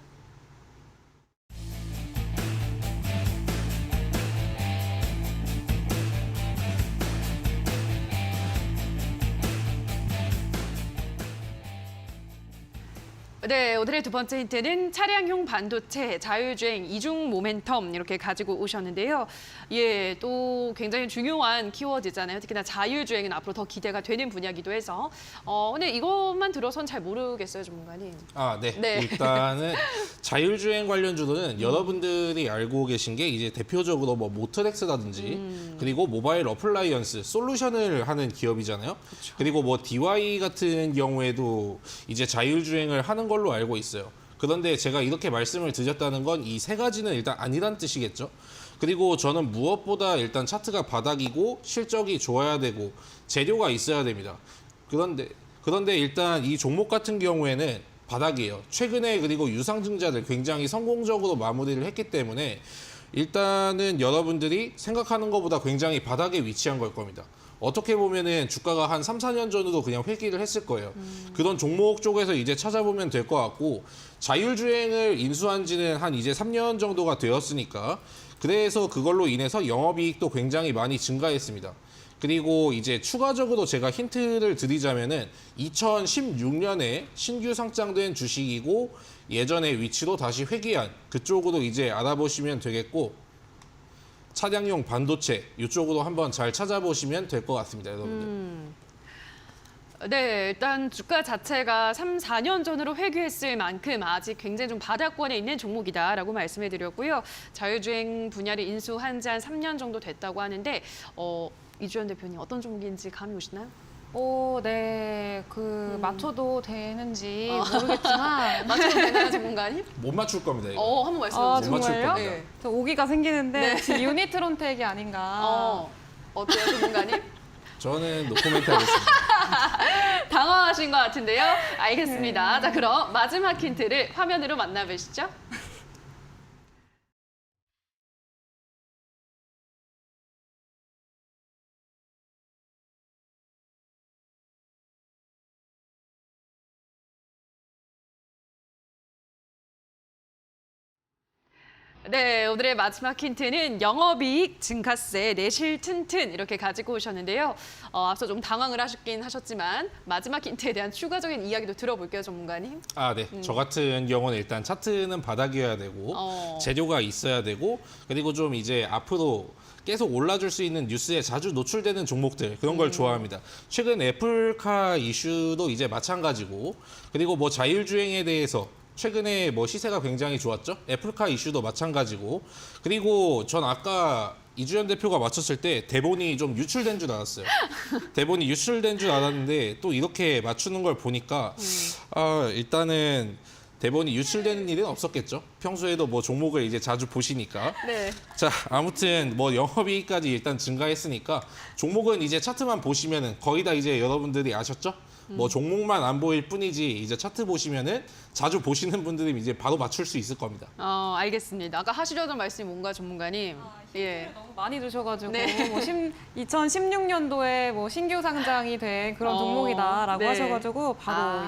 Speaker 1: 네, 오늘의 두 번째 힌트는 차량용 반도체, 자율주행, 이중 모멘텀 이렇게 가지고 오셨는데요. 예, 또 굉장히 중요한 키워드잖아요. 특히나 자율주행은 앞으로 더 기대가 되는 분야이기도 해서. 근데 이것만 들어선 잘 모르겠어요, 전문가님.
Speaker 2: 아, 네.
Speaker 1: 네.
Speaker 2: 일단은 자율주행 관련주로는 여러분들이 알고 계신 게 이제 대표적으로 뭐 모터렉스라든지 그리고 모바일 어플라이언스 솔루션을 하는 기업이잖아요. 그리고 뭐 DY 같은 경우에도 이제 자율주행을 하는 걸로 알고 있어요. 그런데 제가 이렇게 말씀을 드렸다는 건 이 세 가지는 일단 아니란 뜻이겠죠. 그리고 저는 무엇보다 일단 차트가 바닥이고 실적이 좋아야 되고 재료가 있어야 됩니다. 그런데 일단 이 종목 같은 경우에는 바닥이에요. 최근에 그리고 유상증자를 굉장히 성공적으로 마무리를 했기 때문에 일단은 여러분들이 생각하는 것보다 굉장히 바닥에 위치한 걸 겁니다. 어떻게 보면은 주가가 한 3, 4년 전으로 그냥 회귀를 했을 거예요. 그런 종목 쪽에서 이제 찾아보면 될 것 같고 자율주행을 인수한 지는 한 이제 3년 정도가 되었으니까 그래서 그걸로 인해서 영업이익도 굉장히 많이 증가했습니다. 그리고 이제 추가적으로 제가 힌트를 드리자면은 2016년에 신규 상장된 주식이고 예전의 위치로 다시 회귀한 그쪽으로 이제 알아보시면 되겠고 차량용 반도체 이쪽으로 한번 잘 찾아보시면 될 것 같습니다, 여러분들.
Speaker 1: 네, 일단 주가 자체가 3, 4년 전으로 회귀했을 만큼 아직 굉장히 좀 바닥권에 있는 종목이다라고 말씀해 드렸고요. 자율주행 분야를 인수한 지 한 3년 정도 됐다고 하는데 이주연 대표님 어떤 종목인지 감이 오시나요?
Speaker 3: 네, 맞춰도 되는지 모르겠지만.
Speaker 1: 맞춰도 되나요, 전문가님?
Speaker 2: 못 맞출 겁니다, 이거.
Speaker 1: 한번 말씀해
Speaker 3: 아,
Speaker 1: 주세요.
Speaker 2: 못 맞출
Speaker 3: 정말요?
Speaker 2: 겁니다.
Speaker 1: 네.
Speaker 3: 저 오기가 생기는데
Speaker 1: 네.
Speaker 3: 혹시 유니트론텍이 아닌가.
Speaker 1: 어때요, 전문가님?
Speaker 2: 저는 노코멘트 하겠습니다.
Speaker 1: 당황하신 것 같은데요. 알겠습니다. 자, 그럼 마지막 힌트를 화면으로 만나보시죠. 네, 오늘의 마지막 힌트는 영업이익 증가세 내실 튼튼 이렇게 가지고 오셨는데요. 앞서 좀 당황을 하셨긴 하셨지만 마지막 힌트에 대한 추가적인 이야기도 들어볼게요, 전문가님.
Speaker 2: 아, 네. 저 같은 경우는 일단 차트는 바닥이어야 되고 재료가 있어야 되고 그리고 좀 이제 앞으로 계속 올라줄 수 있는 뉴스에 자주 노출되는 종목들 그런 걸 좋아합니다. 최근 애플카 이슈도 이제 마찬가지고 그리고 뭐 자율주행에 대해서 최근에 뭐 시세가 굉장히 좋았죠. 애플카 이슈도 마찬가지고 그리고 전 아까 이주연 대표가 맞췄을 때 대본이 좀 유출된 줄 알았어요. 대본이 유출된 줄 알았는데 또 이렇게 맞추는 걸 보니까 일단은 대본이 유출되는 일은 없었겠죠. 평소에도 뭐 종목을 이제 자주 보시니까.
Speaker 1: 네.
Speaker 2: 자, 아무튼 뭐 영업이익까지 일단 증가했으니까 종목은 이제 차트만 보시면은 거의 다 이제 여러분들이 아셨죠? 뭐 종목만 안 보일 뿐이지 이제 차트 보시면은 자주 보시는 분들이 이제 바로 맞출 수 있을 겁니다.
Speaker 1: 알겠습니다. 아까 하시려던 말씀이 뭔가 전문가님? 예.
Speaker 3: 너무 많이 주셔가지고
Speaker 1: 네.
Speaker 3: 2016년도에 뭐 신규 상장이 된 그런 종목이다라고
Speaker 1: 네.
Speaker 3: 하셔가지고 바로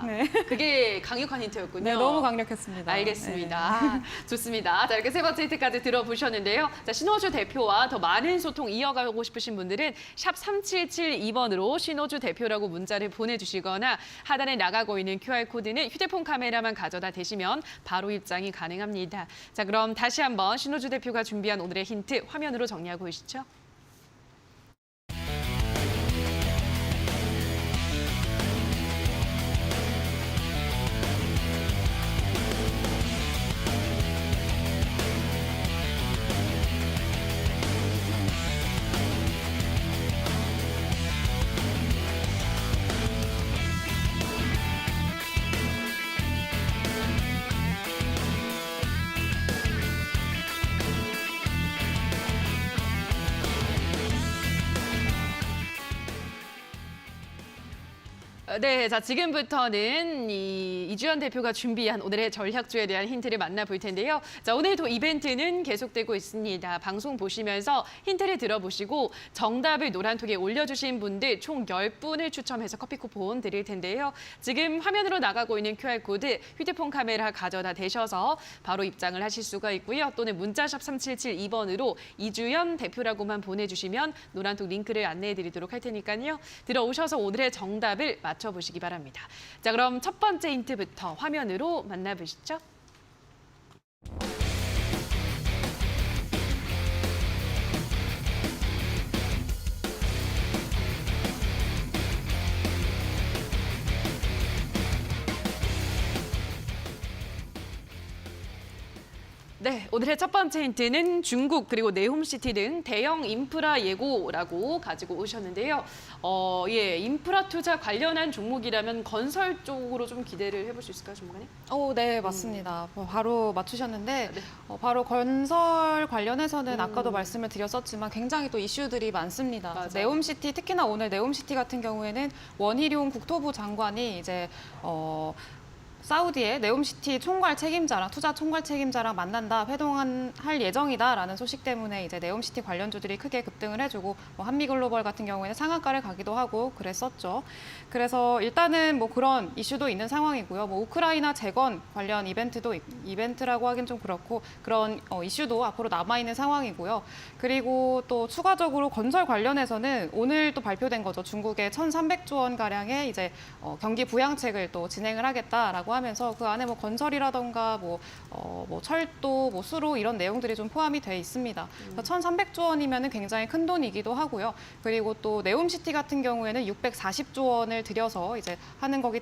Speaker 3: 이제
Speaker 1: 그게 강력한 힌트였군요.
Speaker 3: 네, 너무 강력했습니다.
Speaker 1: 알겠습니다. 좋습니다. 자, 이렇게 세 번째 힌트까지 들어보셨는데요. 자, 신호주 대표와 더 많은 소통 이어가고 싶으신 분들은 샵 3772번으로 신호주 대표라고 문자를 보내주시거나 하단에 나가고 있는 QR코드는 휴대폰 카메라만 가져다 대시면 바로 입장이 가능합니다. 자, 그럼 다시 한번 신호주 대표가 준비한 오늘의 힌트 화면으로 정리하고 오시죠. 네, 자 지금부터는 이주연 대표가 준비한 오늘의 전략주에 대한 힌트를 만나볼 텐데요. 자, 오늘도 이벤트는 계속되고 있습니다. 방송 보시면서 힌트를 들어보시고 정답을 노란톡에 올려주신 분들 총 10분을 추첨해서 커피 쿠폰 드릴 텐데요. 지금 화면으로 나가고 있는 QR코드 휴대폰 카메라 가져다 대셔서 바로 입장을 하실 수가 있고요. 또는 문자샵 3772번으로 이주연 대표라고만 보내주시면 노란톡 링크를 안내해드리도록 할 테니까요. 들어오셔서 오늘의 정답을 맞춰주세요. 맞춰보시기 바랍니다. 자, 그럼 첫 번째 힌트부터 화면으로 만나보시죠. 네, 오늘의 첫 번째 힌트는 중국 그리고 네옴시티 등 대형 인프라 예고라고 가지고 오셨는데요. 인프라 투자 관련한 종목이라면 건설 쪽으로 좀 기대를 해볼 수 있을까요, 전문가님?
Speaker 3: 네, 맞습니다. 바로 맞추셨는데,
Speaker 1: 네.
Speaker 3: 바로 건설 관련해서는 아까도 말씀을 드렸었지만 굉장히 또 이슈들이 많습니다.
Speaker 1: 맞아요.
Speaker 3: 네옴시티, 특히나 오늘 네옴시티 같은 경우에는 원희룡 국토부 장관이 이제 사우디의 네옴시티 총괄 책임자랑 투자 총괄 책임자랑 만난다, 회동할 예정이다라는 소식 때문에 이제 네옴시티 관련주들이 크게 급등을 해주고 한미글로벌 같은 경우에는 상한가를 가기도 하고 그랬었죠. 그래서 일단은 그런 이슈도 있는 상황이고요. 우크라이나 재건 관련 이벤트라고 하긴 좀 그렇고 그런 이슈도 앞으로 남아 있는 상황이고요. 그리고 또 추가적으로 건설 관련해서는 오늘 또 발표된 거죠. 중국의 1,300조 원 가량의 이제 경기 부양책을 또 진행을 하겠다라고 하면서 그 안에 건설이라던가 철도, 수로 이런 내용들이 좀 포함이 돼 있습니다. 1,300조 원이면은 굉장히 큰 돈이기도 하고요. 그리고 또 네옴시티 같은 경우에는 640조 원을 들여서 이제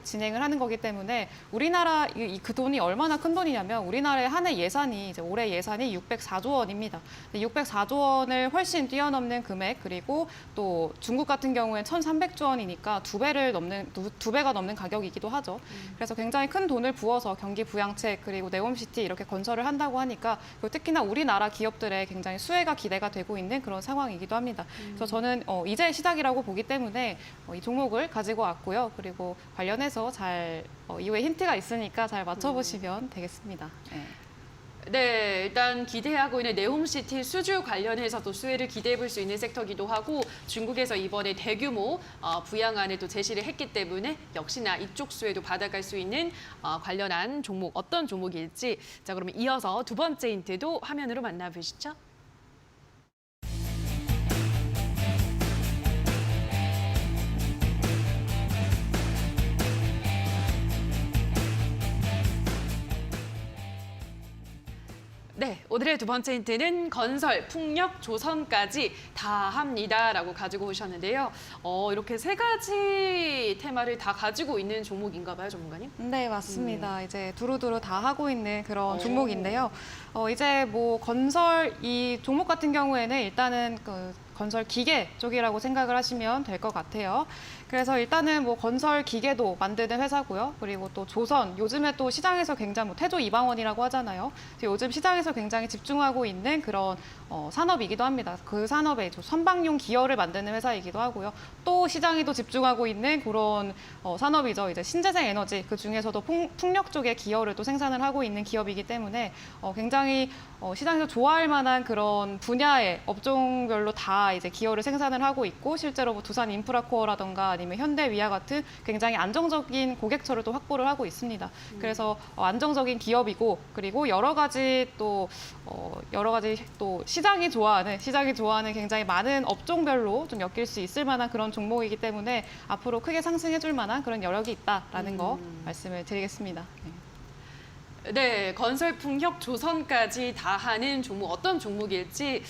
Speaker 3: 진행을 하는 거기 때문에 우리나라 그 돈이 얼마나 큰 돈이냐면 우리나라의 한 해 예산이 이제 올해 예산이 604조 원입니다. 604조 원을 훨씬 뛰어넘는 금액, 그리고 또 중국 같은 경우엔 1,300조 원이니까 두 배가 넘는 가격이기도 하죠. 그래서 굉장히 큰 돈을 부어서 경기 부양책 그리고 네옴시티 이렇게 건설을 한다고 하니까 그리고 특히나 우리나라 기업들의 굉장히 수혜가 기대가 되고 있는 그런 상황이기도 합니다. 그래서 저는 이제 시작이라고 보기 때문에 이 종목을 가지고 왔고요. 그리고 관련해서 이후에 힌트가 있으니까 잘 맞춰보시면 되겠습니다. 네.
Speaker 1: 네, 일단 기대하고 있는 네옴시티 수주 관련해서도 수혜를 기대해 볼 수 있는 섹터기도 하고 중국에서 이번에 대규모 부양안을 또 제시를 했기 때문에 역시나 이쪽 수혜도 받아갈 수 있는 관련한 종목 어떤 종목일지 자 그러면 이어서 두 번째 힌트도 화면으로 만나보시죠. 네, 오늘의 두 번째 힌트는 건설, 풍력, 조선까지 다 합니다라고 가지고 오셨는데요. 이렇게 세 가지 테마를 다 가지고 있는 종목인가 봐요, 전문가님?
Speaker 3: 네, 맞습니다. 이제 두루두루 다 하고 있는 그런 종목인데요. 이제 건설 이 종목 같은 경우에는 일단은 건설 기계 쪽이라고 생각을 하시면 될 것 같아요. 그래서 일단은 건설 기계도 만드는 회사고요. 그리고 또 조선, 요즘에 또 시장에서 굉장히 태조 이방원이라고 하잖아요. 요즘 시장에서 굉장히 집중하고 있는 그런 산업이기도 합니다. 그 산업에 선박용 기어를 만드는 회사이기도 하고요. 또 시장이 또 집중하고 있는 그런 산업이죠. 이제 신재생 에너지, 그 중에서도 풍력 쪽의 기어를 또 생산을 하고 있는 기업이기 때문에 굉장히 시장에서 좋아할 만한 그런 분야의 업종별로 다 이제 기어를 생산을 하고 있고 실제로 두산 인프라코어라던가 아니면 현대위아 같은 굉장히 안정적인 고객처를 또 확보를 하고 있습니다. 그래서 안정적인 기업이고 그리고 여러 가지 또 시장이 좋아하는 굉장히 많은 업종별로 좀 엮일 수 있을 만한 그런 종목이기 때문에 앞으로 크게 상승해줄 만한 그런 여력이 있다라는 거 말씀을 드리겠습니다.
Speaker 1: 네, 건설, 풍력, 조선까지 다 하는 종목 어떤 종목일지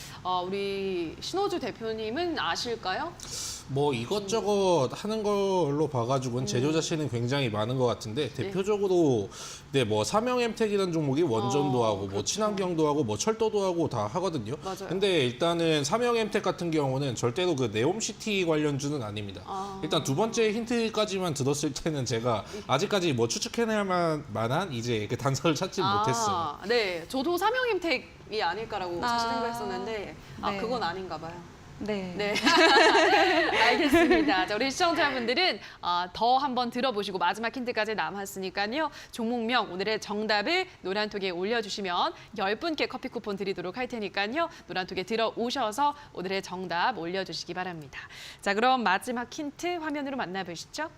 Speaker 1: 우리 신호주 대표님은 아실까요?
Speaker 2: 이것저것 하는 걸로 봐가지고는 제조자 씨는 굉장히 많은 것 같은데 대표적으로 삼형엠텍이라는 종목이 원전도 하고
Speaker 1: 그렇죠.
Speaker 2: 친환경도 하고 철도도 하고 다 하거든요.
Speaker 1: 맞아요.
Speaker 2: 근데 일단은 삼형엠텍 같은 경우는 절대로 그 네옴시티 관련주는 아닙니다. 일단 두 번째 힌트까지만 들었을 때는 제가 아직까지 추측해낼 만한 이제 그 단서를 찾지 못했어요.
Speaker 1: 네, 저도 삼형임택이 아닐까라고 사실 생각했었는데
Speaker 3: 네.
Speaker 1: 그건 아닌가 봐요.
Speaker 3: 네.
Speaker 1: 네, 알겠습니다. 자, 우리 시청자분들은 더 한번 들어보시고 마지막 힌트까지 남았으니까요. 종목명 오늘의 정답을 노란톡에 올려주시면 10분께 커피 쿠폰 드리도록 할 테니까요. 노란톡에 들어오셔서 오늘의 정답 올려주시기 바랍니다. 자, 그럼 마지막 힌트 화면으로 만나보시죠.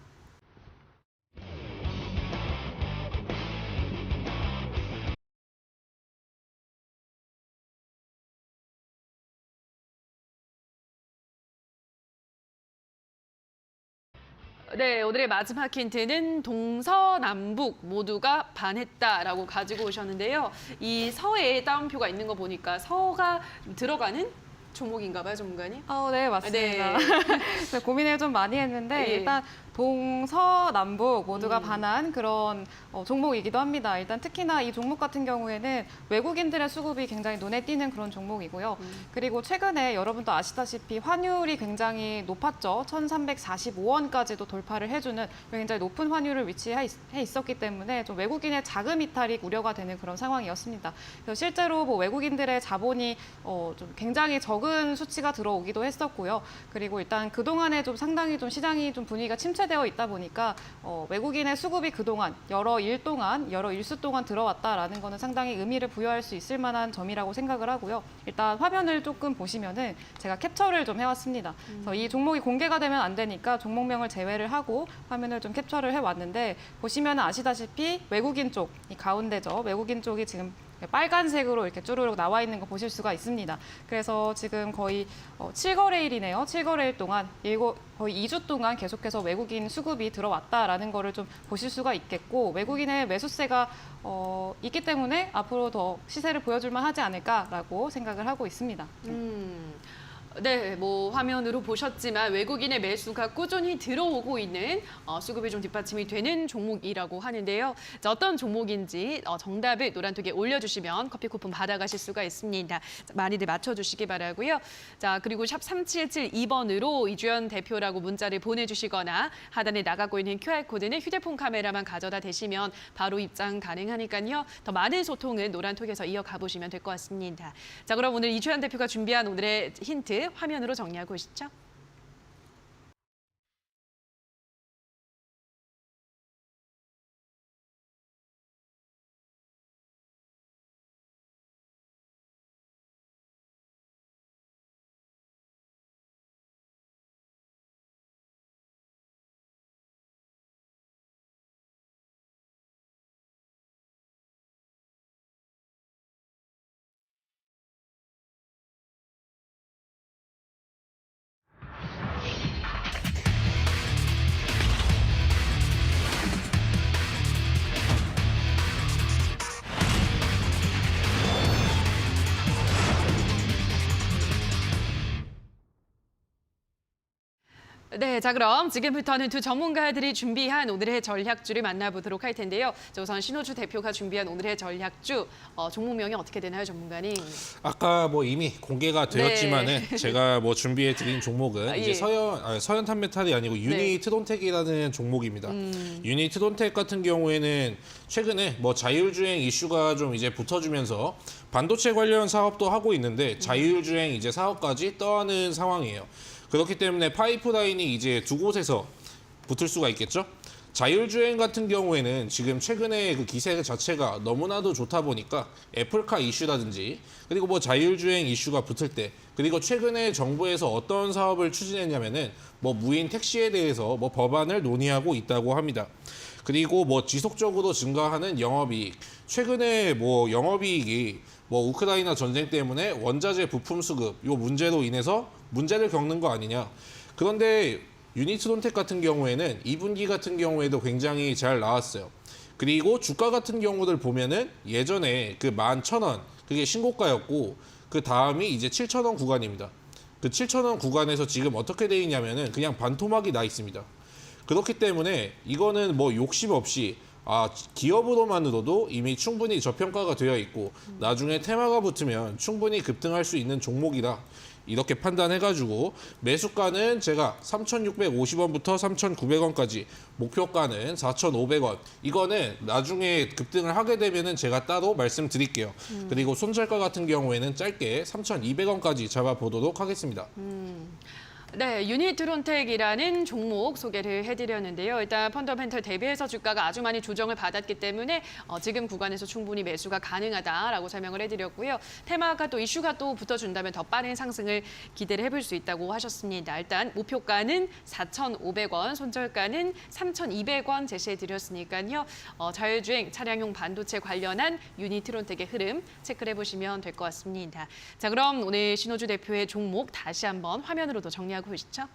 Speaker 1: 네, 오늘의 마지막 힌트는 동서남북 모두가 반했다라고 가지고 오셨는데요. 이 서에 따옴표가 있는 거 보니까 서가 들어가는 종목인가 봐요, 전문가님.
Speaker 3: 네, 맞습니다.
Speaker 1: 네.
Speaker 3: 그래서 고민을 좀 많이 했는데
Speaker 1: 예.
Speaker 3: 일단 동서남북 모두가
Speaker 1: 음.
Speaker 3: 반한 그런 종목이기도 합니다. 일단 특히나 이 종목 같은 경우에는 외국인들의 수급이 굉장히 눈에 띄는 그런 종목이고요. 그리고 최근에 여러분도 아시다시피 환율이 굉장히 높았죠. 1,345원까지도 돌파를 해주는 굉장히 높은 환율을 위치해 있었기 때문에 좀 외국인의 자금 이탈이 우려가 되는 그런 상황이었습니다. 그래서 실제로 뭐 외국인들의 자본이 좀 굉장히 적은 수치가 들어오기도 했었고요. 그리고 일단 그동안에 좀 상당히 좀 시장이 좀 분위기가 침체되어 있다 보니까 외국인의 수급이 그동안 여러 일수 동안 들어왔다라는 거는 상당히 의미를 부여할 수 있을 만한 점이라고 생각을 하고요. 일단 화면을 조금 보시면은 제가 캡처를 좀 해왔습니다. 그래서 이 종목이 공개가 되면 안 되니까 종목명을 제외를 하고 화면을 좀 캡처를 해왔는데 보시면 아시다시피 외국인 쪽, 이 가운데죠. 외국인 쪽이 지금 빨간색으로 이렇게 쭈루룩 나와 있는 거 보실 수가 있습니다. 그래서 지금 거의 7거래일이네요. 7거래일 동안 거의 2주 동안 계속해서 외국인 수급이 들어왔다라는 거를 좀 보실 수가 있겠고 외국인의 매수세가 있기 때문에 앞으로 더 시세를 보여줄만 하지 않을까라고 생각을 하고 있습니다.
Speaker 1: 네, 뭐 화면으로 보셨지만 외국인의 매수가 꾸준히 들어오고 있는 수급이 좀 뒷받침이 되는 종목이라고 하는데요. 자, 어떤 종목인지 정답을 노란톡에 올려주시면 커피 쿠폰 받아가실 수가 있습니다. 자, 많이들 맞춰주시기 바라고요. 자, 그리고 샵 3772번으로 이주연 대표라고 문자를 보내주시거나 하단에 나가고 있는 QR코드는 휴대폰 카메라만 가져다 대시면 바로 입장 가능하니까요. 더 많은 소통은 노란톡에서 이어가 보시면 될 것 같습니다. 자, 그럼 오늘 이주연 대표가 준비한 오늘의 힌트 화면으로 정리하고 오시죠. 네, 자 그럼 지금부터는 두 전문가들이 준비한 오늘의 전략주를 만나보도록 할 텐데요. 자, 우선 신호주 대표가 준비한 오늘의 전략주 종목명이 어떻게 되나요, 전문가님?
Speaker 2: 아까 뭐 이미 공개가 되었지만은
Speaker 1: 네.
Speaker 2: 제가 뭐 준비해 드린 종목은 이제
Speaker 1: 예.
Speaker 2: 서현 탄메탈이 아니고 유니 트론텍이라는 종목입니다. 유니 트론텍 같은 경우에는 최근에 뭐 자율주행 이슈가 좀 이제 붙어주면서 반도체 관련 사업도 하고 있는데 자율주행 이제 사업까지 떠하는 상황이에요. 그렇기 때문에 파이프라인이 이제 두 곳에서 붙을 수가 있겠죠. 자율주행 같은 경우에는 지금 최근에 그 기세 자체가 너무나도 좋다 보니까 애플카 이슈라든지 그리고 뭐 자율주행 이슈가 붙을 때 그리고 최근에 정부에서 어떤 사업을 추진했냐면은 뭐 무인 택시에 대해서 뭐 법안을 논의하고 있다고 합니다. 그리고 뭐 지속적으로 증가하는 영업이익. 최근에 뭐 영업이익이 뭐 우크라이나 전쟁 때문에 원자재 부품 수급 요 문제로 인해서 문제를 겪는 거 아니냐. 그런데 유니트론텍 같은 경우에는 2분기 같은 경우에도 굉장히 잘 나왔어요. 그리고 주가 같은 경우를 보면은 예전에 그 11,000원 그게 신고가였고 그 다음이 이제 7,000원 구간입니다. 그 7,000원 구간에서 지금 어떻게 돼 있냐면은 그냥 반토막이 나 있습니다. 그렇기 때문에 이거는 뭐 욕심 없이 기업으로만으로도 이미 충분히 저평가가 되어 있고 나중에 테마가 붙으면 충분히 급등할 수 있는 종목이다. 이렇게 판단해가지고 매수가는 제가 3,650원부터 3,900원까지 목표가는 4,500원. 이거는 나중에 급등을 하게 되면은 제가 따로 말씀드릴게요. 그리고 손절가 같은 경우에는 짧게 3,200원까지 잡아보도록 하겠습니다.
Speaker 1: 네, 유니트론텍이라는 종목 소개를 해드렸는데요. 일단 펀더멘털 대비해서 주가가 아주 많이 조정을 받았기 때문에 지금 구간에서 충분히 매수가 가능하다라고 설명을 해드렸고요. 테마가 또 이슈가 또 붙어준다면 더 빠른 상승을 기대를 해볼 수 있다고 하셨습니다. 일단 목표가는 4,500원, 손절가는 3,200원 제시해드렸으니까요. 자율주행 차량용 반도체 관련한 유니트론텍의 흐름 체크를 해보시면 될 것 같습니다. 자, 그럼 오늘 신호주 대표의 종목 다시 한번 화면으로도 정리하고 보시죠.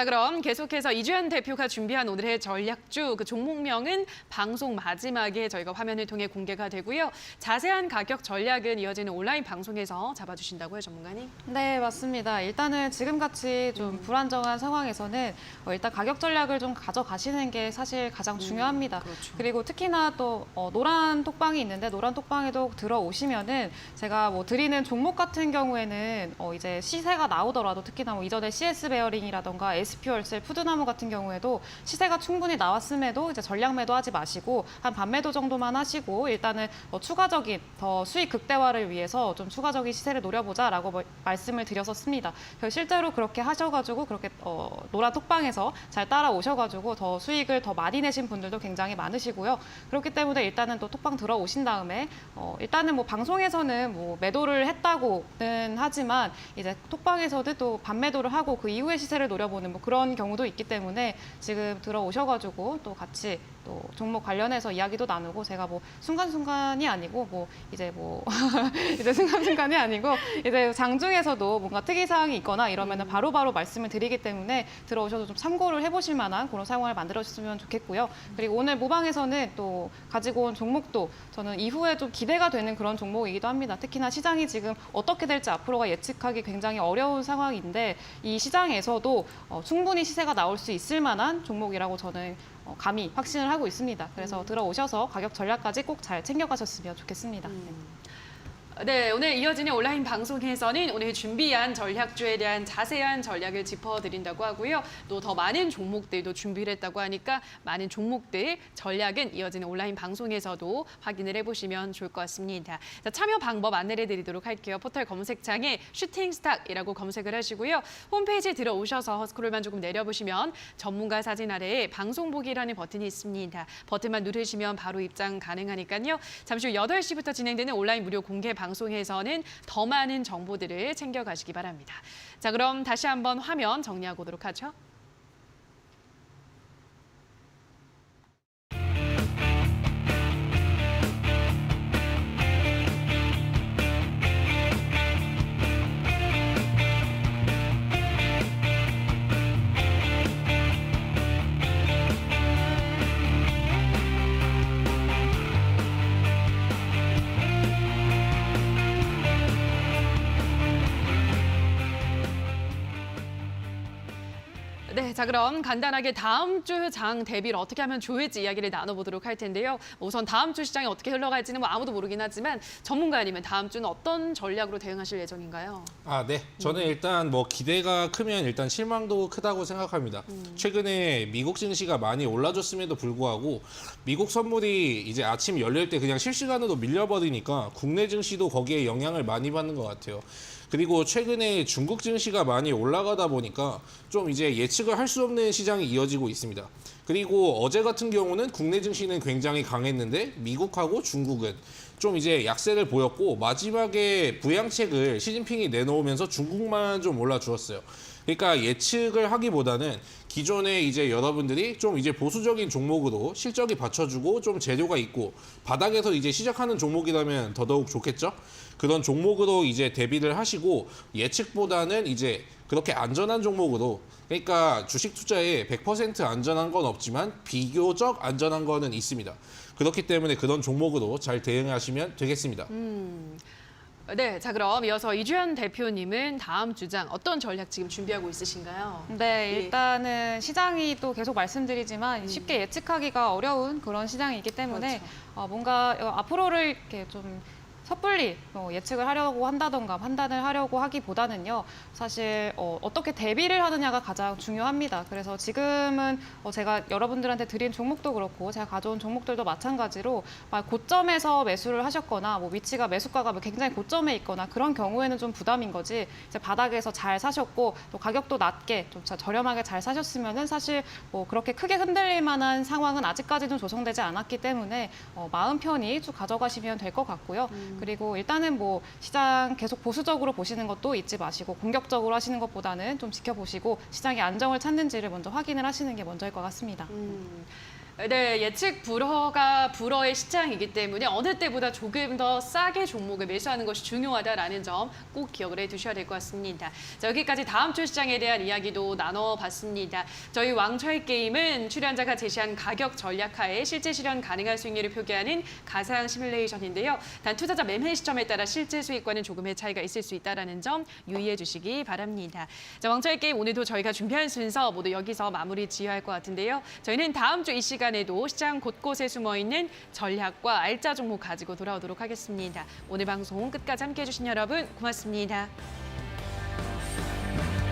Speaker 1: 자, 그럼 계속해서 이주연 대표가 준비한 오늘의 전략주 그 종목명은 방송 마지막에 저희가 화면을 통해 공개가 되고요. 자세한 가격 전략은 이어지는 온라인 방송에서 잡아주신다고요, 전문가님?
Speaker 3: 네, 맞습니다. 일단은 지금같이 좀 불안정한 상황에서는 일단 가격 전략을 좀 가져가시는 게 사실 가장 중요합니다.
Speaker 1: 그렇죠.
Speaker 3: 그리고 특히나 또 노란 톡방이 있는데 노란 톡방에도 들어오시면은 제가 뭐 드리는 종목 같은 경우에는 이제 시세가 나오더라도 특히나 뭐 이전에 CS 베어링이라던가 SP 월셀, 푸드나무 같은 경우에도 시세가 충분히 나왔음에도 이제 전량 매도하지 마시고 한 반매도 정도만 하시고 일단은 추가적인 더 수익 극대화를 위해서 좀 추가적인 시세를 노려보자라고 말씀을 드렸었습니다. 그래서 실제로 그렇게 하셔가지고 그렇게 노란 톡방에서 잘 따라오셔가지고 더 수익을 더 많이 내신 분들도 굉장히 많으시고요. 그렇기 때문에 일단은 또 톡방 들어오신 다음에 일단은 뭐 방송에서는 뭐 매도를 했다고는 하지만 이제 톡방에서도 또 반매도를 하고 그 이후의 시세를 노려보는 뭐 그런 경우도 있기 때문에 지금 들어오셔가지고 또 같이 또 종목 관련해서 이야기도 나누고 제가 뭐 순간순간이 아니고 뭐 이제 이제 순간순간이 아니고 이제 장중에서도 뭔가 특이사항이 있거나 이러면은 바로바로 말씀을 드리기 때문에 들어오셔서 좀 참고를 해보실 만한 그런 상황을 만들어주셨으면 좋겠고요. 그리고 오늘 모방에서는 또 가지고 온 종목도 저는 이후에 좀 기대가 되는 그런 종목이기도 합니다. 특히나 시장이 지금 어떻게 될지 앞으로가 예측하기 굉장히 어려운 상황인데 이 시장에서도 충분히 시세가 나올 수 있을 만한 종목이라고 저는 감히 확신을 하고 있습니다. 그래서 들어오셔서 가격 전략까지 꼭 잘 챙겨가셨으면 좋겠습니다.
Speaker 1: 네, 오늘 이어지는 온라인 방송에서는 오늘 준비한 전략주에 대한 자세한 전략을 짚어드린다고 하고요. 또 더 많은 종목들도 준비를 했다고 하니까 많은 종목들 전략은 이어지는 온라인 방송에서도 확인을 해보시면 좋을 것 같습니다. 자, 참여 방법 안내를 드리도록 할게요. 포털 검색창에 슈팅스탁이라고 검색을 하시고요. 홈페이지에 들어오셔서 스크롤만 조금 내려보시면 전문가 사진 아래에 방송 보기라는 버튼이 있습니다. 버튼만 누르시면 바로 입장 가능하니까요. 잠시 후 8시부터 진행되는 온라인 무료 공개 방송에서는 더 많은 정보들을 챙겨가시기 바랍니다. 자, 그럼 다시 한번 화면 정리하고 오도록 하죠. 네, 자 그럼 간단하게 다음 주 장 대비를 어떻게 하면 좋을지 이야기를 나눠보도록 할 텐데요. 우선 다음 주 시장이 어떻게 흘러갈지는 뭐 아무도 모르긴 하지만 전문가님은 다음 주는 어떤 전략으로 대응하실 예정인가요?
Speaker 2: 네. 저는 일단 뭐 기대가 크면 일단 실망도 크다고 생각합니다. 최근에 미국 증시가 많이 올라줬음에도 불구하고 미국 선물이 이제 아침 열릴 때 그냥 실시간으로 밀려버리니까 국내 증시도 거기에 영향을 많이 받는 것 같아요. 그리고 최근에 중국 증시가 많이 올라가다 보니까 좀 이제 예측을 할 수 없는 시장이 이어지고 있습니다. 그리고 어제 같은 경우는 국내 증시는 굉장히 강했는데 미국하고 중국은 좀 이제 약세를 보였고 마지막에 부양책을 시진핑이 내놓으면서 중국만 좀 올라주었어요. 그러니까 예측을 하기보다는 기존에 이제 여러분들이 좀 이제 보수적인 종목으로 실적이 받쳐주고 좀 재료가 있고 바닥에서 이제 시작하는 종목이라면 더더욱 좋겠죠? 그런 종목으로 이제 대비를 하시고 예측보다는 이제 그렇게 안전한 종목으로 그러니까 주식 투자에 100% 안전한 건 없지만 비교적 안전한 거는 있습니다. 그렇기 때문에 그런 종목으로 잘 대응하시면 되겠습니다.
Speaker 1: 네, 자 그럼 이어서 이주연 대표님은 다음 주장 어떤 전략 지금 준비하고 있으신가요?
Speaker 3: 네, 일단은 시장이 또 계속 말씀드리지만 쉽게 예측하기가 어려운 그런 시장이기 때문에
Speaker 1: 그렇죠.
Speaker 3: 뭔가 앞으로를 이렇게 좀 섣불리 예측을 하려고 한다던가 판단을 하려고 하기보다는요. 사실 어떻게 대비를 하느냐가 가장 중요합니다. 그래서 지금은 제가 여러분들한테 드린 종목도 그렇고 제가 가져온 종목들도 마찬가지로 고점에서 매수를 하셨거나 뭐 위치가 매수가가 굉장히 고점에 있거나 그런 경우에는 좀 부담인 거지 이제 바닥에서 잘 사셨고 또 가격도 낮게 좀 저렴하게 잘 사셨으면은 사실 뭐 그렇게 크게 흔들릴 만한 상황은 아직까지는 조성되지 않았기 때문에 마음 편히 쭉 가져가시면 될 것 같고요. 그리고 일단은 뭐 시장 계속 보수적으로 보시는 것도 잊지 마시고 공격적으로 하시는 것보다는 좀 지켜보시고 시장이 안정을 찾는지를 먼저 확인을 하시는 게 먼저일 것 같습니다.
Speaker 1: 네, 예측 불허의 시장이기 때문에 어느 때보다 조금 더 싸게 종목을 매수하는 것이 중요하다라는 점 꼭 기억을 해두셔야 될 것 같습니다. 자, 여기까지 다음 주 시장에 대한 이야기도 나눠봤습니다. 저희 왕좌의 게임은 출연자가 제시한 가격 전략하에 실제 실현 가능한 수익률을 표기하는 가상 시뮬레이션인데요. 단 투자자 매매 시점에 따라 실제 수익과는 조금의 차이가 있을 수 있다는 점 유의해 주시기 바랍니다. 자, 왕좌의 게임 오늘도 저희가 준비한 순서 모두 여기서 마무리 지어야 할 것 같은데요. 저희는 다음 주 이 시간에도 시장 곳곳에 숨어있는 전략과 알짜 종목 가지고 돌아오도록 하겠습니다. 오늘 방송 끝까지 함께해 주신 여러분 고맙습니다.